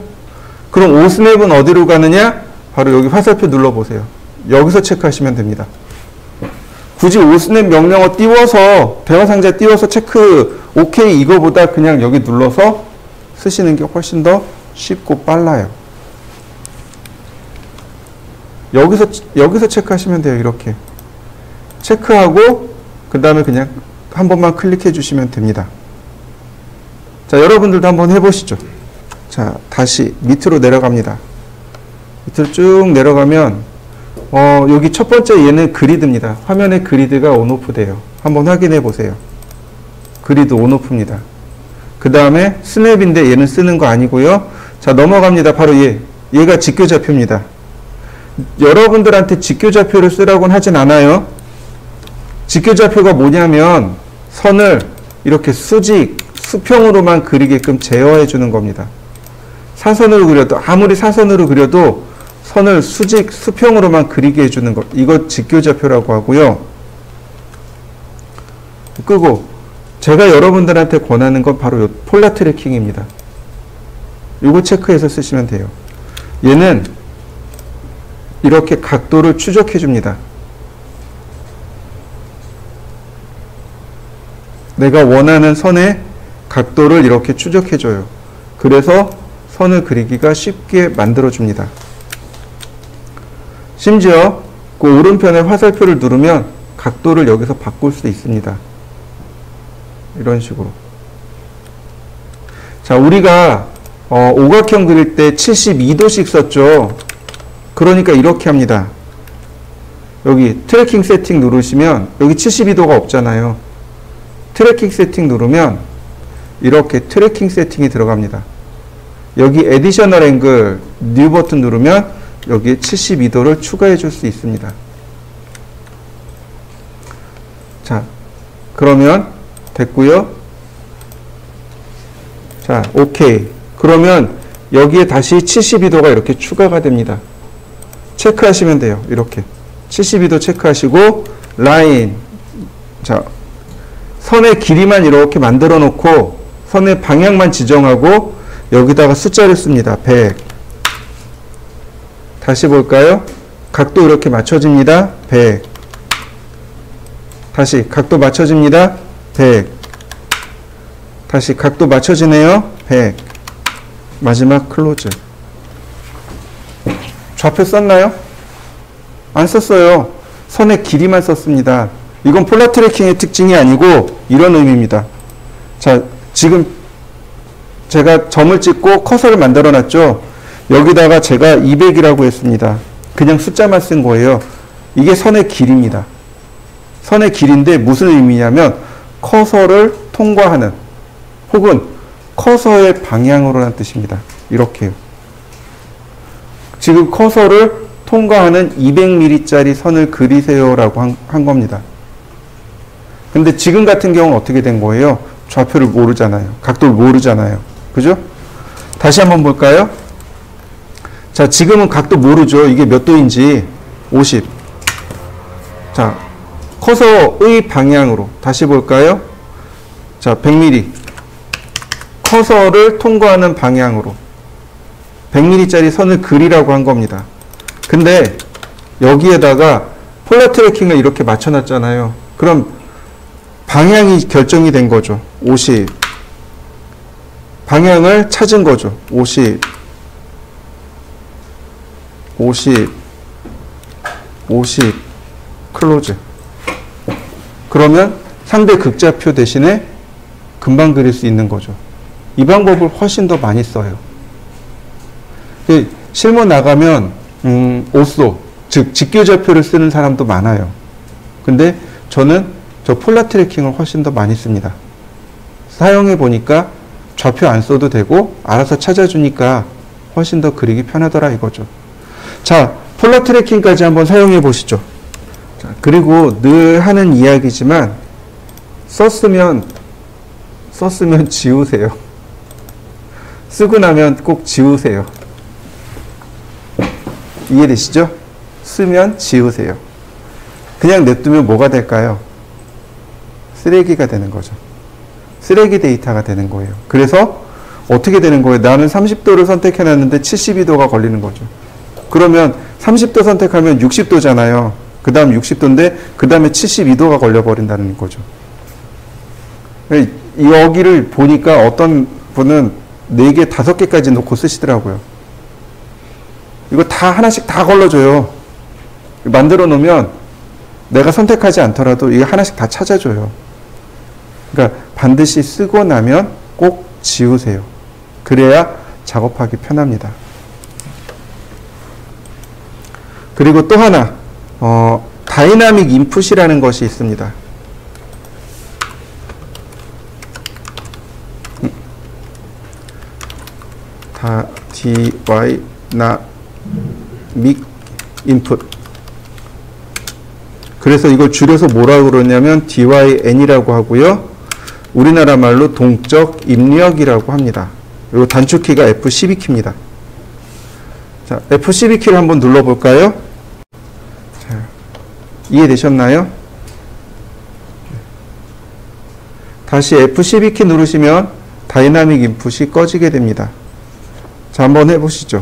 Speaker 1: 그럼 5스냅은 어디로 가느냐? 바로 여기 화살표 눌러보세요. 여기서 체크하시면 됩니다. 굳이 5스냅 명령어 띄워서 대화상자 띄워서 체크 OK 이거보다 그냥 여기 눌러서 쓰시는 게 훨씬 더 쉽고 빨라요. 여기서 체크하시면 돼요. 이렇게 체크하고 그 다음에 그냥 한 번만 클릭해 주시면 됩니다. 자, 여러분들도 한번 해보시죠. 자, 다시 밑으로 내려갑니다. 밑으로 쭉 내려가면 여기 첫 번째 얘는 그리드입니다. 화면에 그리드가 온오프 돼요. 한번 확인해 보세요. 그리드 온오프입니다. 그 다음에 스냅인데 얘는 쓰는 거 아니고요. 자, 넘어갑니다. 바로 얘가 직교좌표입니다. 여러분들한테 직교좌표를 쓰라고는 하진 않아요. 직교좌표가 뭐냐면 선을 이렇게 수평으로만 그리게끔 제어해 주는 겁니다. 사선으로 그려도 아무리 사선으로 그려도 선을 수평으로만 그리게 해주는 것, 이거 직교좌표라고 하고요. 끄고 제가 여러분들한테 권하는 건 바로 요 폴라 트래킹입니다. 이거 체크해서 쓰시면 돼요. 얘는 이렇게 각도를 추적해 줍니다. 내가 원하는 선의 각도를 이렇게 추적해 줘요. 그래서 선을 그리기가 쉽게 만들어 줍니다. 심지어 그 오른편에 화살표를 누르면 각도를 여기서 바꿀 수 있습니다. 이런 식으로. 자, 우리가 오각형 그릴 때 72도씩 썼죠. 그러니까 이렇게 합니다. 여기 트래킹 세팅 누르시면 여기 72도가 없잖아요. 트래킹 세팅 누르면 이렇게 트래킹 세팅이 들어갑니다. 여기 에디셔널 앵글 뉴 버튼 누르면 여기에 72도를 추가해 줄 수 있습니다. 자, 그러면 됐고요. 자, 오케이. 그러면 여기에 다시 72도가 이렇게 추가가 됩니다. 체크하시면 돼요. 이렇게 72도 체크하시고 라인, 자, 선의 길이만 이렇게 만들어 놓고 선의 방향만 지정하고 여기다가 숫자를 씁니다. 100. 다시 볼까요? 각도 이렇게 맞춰집니다. 100. 다시 각도 맞춰집니다. 100. 다시 각도 맞춰지네요. 100. 마지막 클로즈. 좌표 썼나요? 안 썼어요. 선의 길이만 썼습니다. 이건 폴라 트래킹의 특징이 아니고 이런 의미입니다. 자, 지금 제가 점을 찍고 커서를 만들어 놨죠. 여기다가 제가 200이라고 했습니다. 그냥 숫자만 쓴 거예요. 이게 선의 길이입니다. 선의 길인데 무슨 의미냐면 커서를 통과하는 혹은 커서의 방향으로라는 뜻입니다. 이렇게요. 지금 커서를 통과하는 200mm짜리 선을 그리세요라고 한 겁니다. 근데 지금 같은 경우는 어떻게 된 거예요? 좌표를 모르잖아요. 각도를 모르잖아요. 그죠? 다시 한번 볼까요? 자, 지금은 각도 모르죠. 이게 몇 도인지. 50. 자, 커서의 방향으로 다시 볼까요? 자, 100mm. 커서를 통과하는 방향으로 100mm짜리 선을 그리라고 한 겁니다. 근데 여기에다가 폴라 트래킹을 이렇게 맞춰놨잖아요. 그럼 방향이 결정이 된 거죠. 50. 방향을 찾은 거죠. 50. 50. 50. 클로즈. 그러면 상대 극좌표 대신에 금방 그릴 수 있는 거죠. 이 방법을 훨씬 더 많이 써요. 실무 나가면 오쏘, 즉 직교좌표를 쓰는 사람도 많아요. 근데 저는 저 폴라 트래킹을 훨씬 더 많이 씁니다. 사용해 보니까 좌표 안 써도 되고 알아서 찾아주니까 훨씬 더 그리기 편하더라 이거죠. 자, 폴라 트래킹까지 한번 사용해 보시죠. 자, 그리고 늘 하는 이야기지만 썼으면 지우세요. 쓰고 나면 꼭 지우세요. 이해되시죠? 쓰면 지우세요. 그냥 냅두면 뭐가 될까요? 쓰레기가 되는 거죠. 쓰레기 데이터가 되는 거예요. 그래서 어떻게 되는 거예요? 나는 30도를 선택해놨는데 72도가 걸리는 거죠. 그러면 30도 선택하면 60도잖아요. 그 다음 60도인데 그 다음에 72도가 걸려버린다는 거죠. 여기를 보니까 어떤 분은 4개, 5개까지 놓고 쓰시더라고요. 이거 다 하나씩 다 걸러줘요. 만들어 놓으면 내가 선택하지 않더라도 이게 하나씩 다 찾아줘요. 그러니까 반드시 쓰고 나면 꼭 지우세요. 그래야 작업하기 편합니다. 그리고 또 하나, 다이나믹 인풋이라는 것이 있습니다. 다이나믹 인풋. 그래서 이걸 줄여서 뭐라고 그러냐면 DYN이라고 하고요. 우리나라 말로 동적 입력이라고 합니다. 그리고 단축키가 F12키입니다. 자, F12키를 한번 눌러볼까요? 자, 이해되셨나요? 다시 F12키 누르시면 다이나믹 인풋이 꺼지게 됩니다. 자, 한번 해보시죠.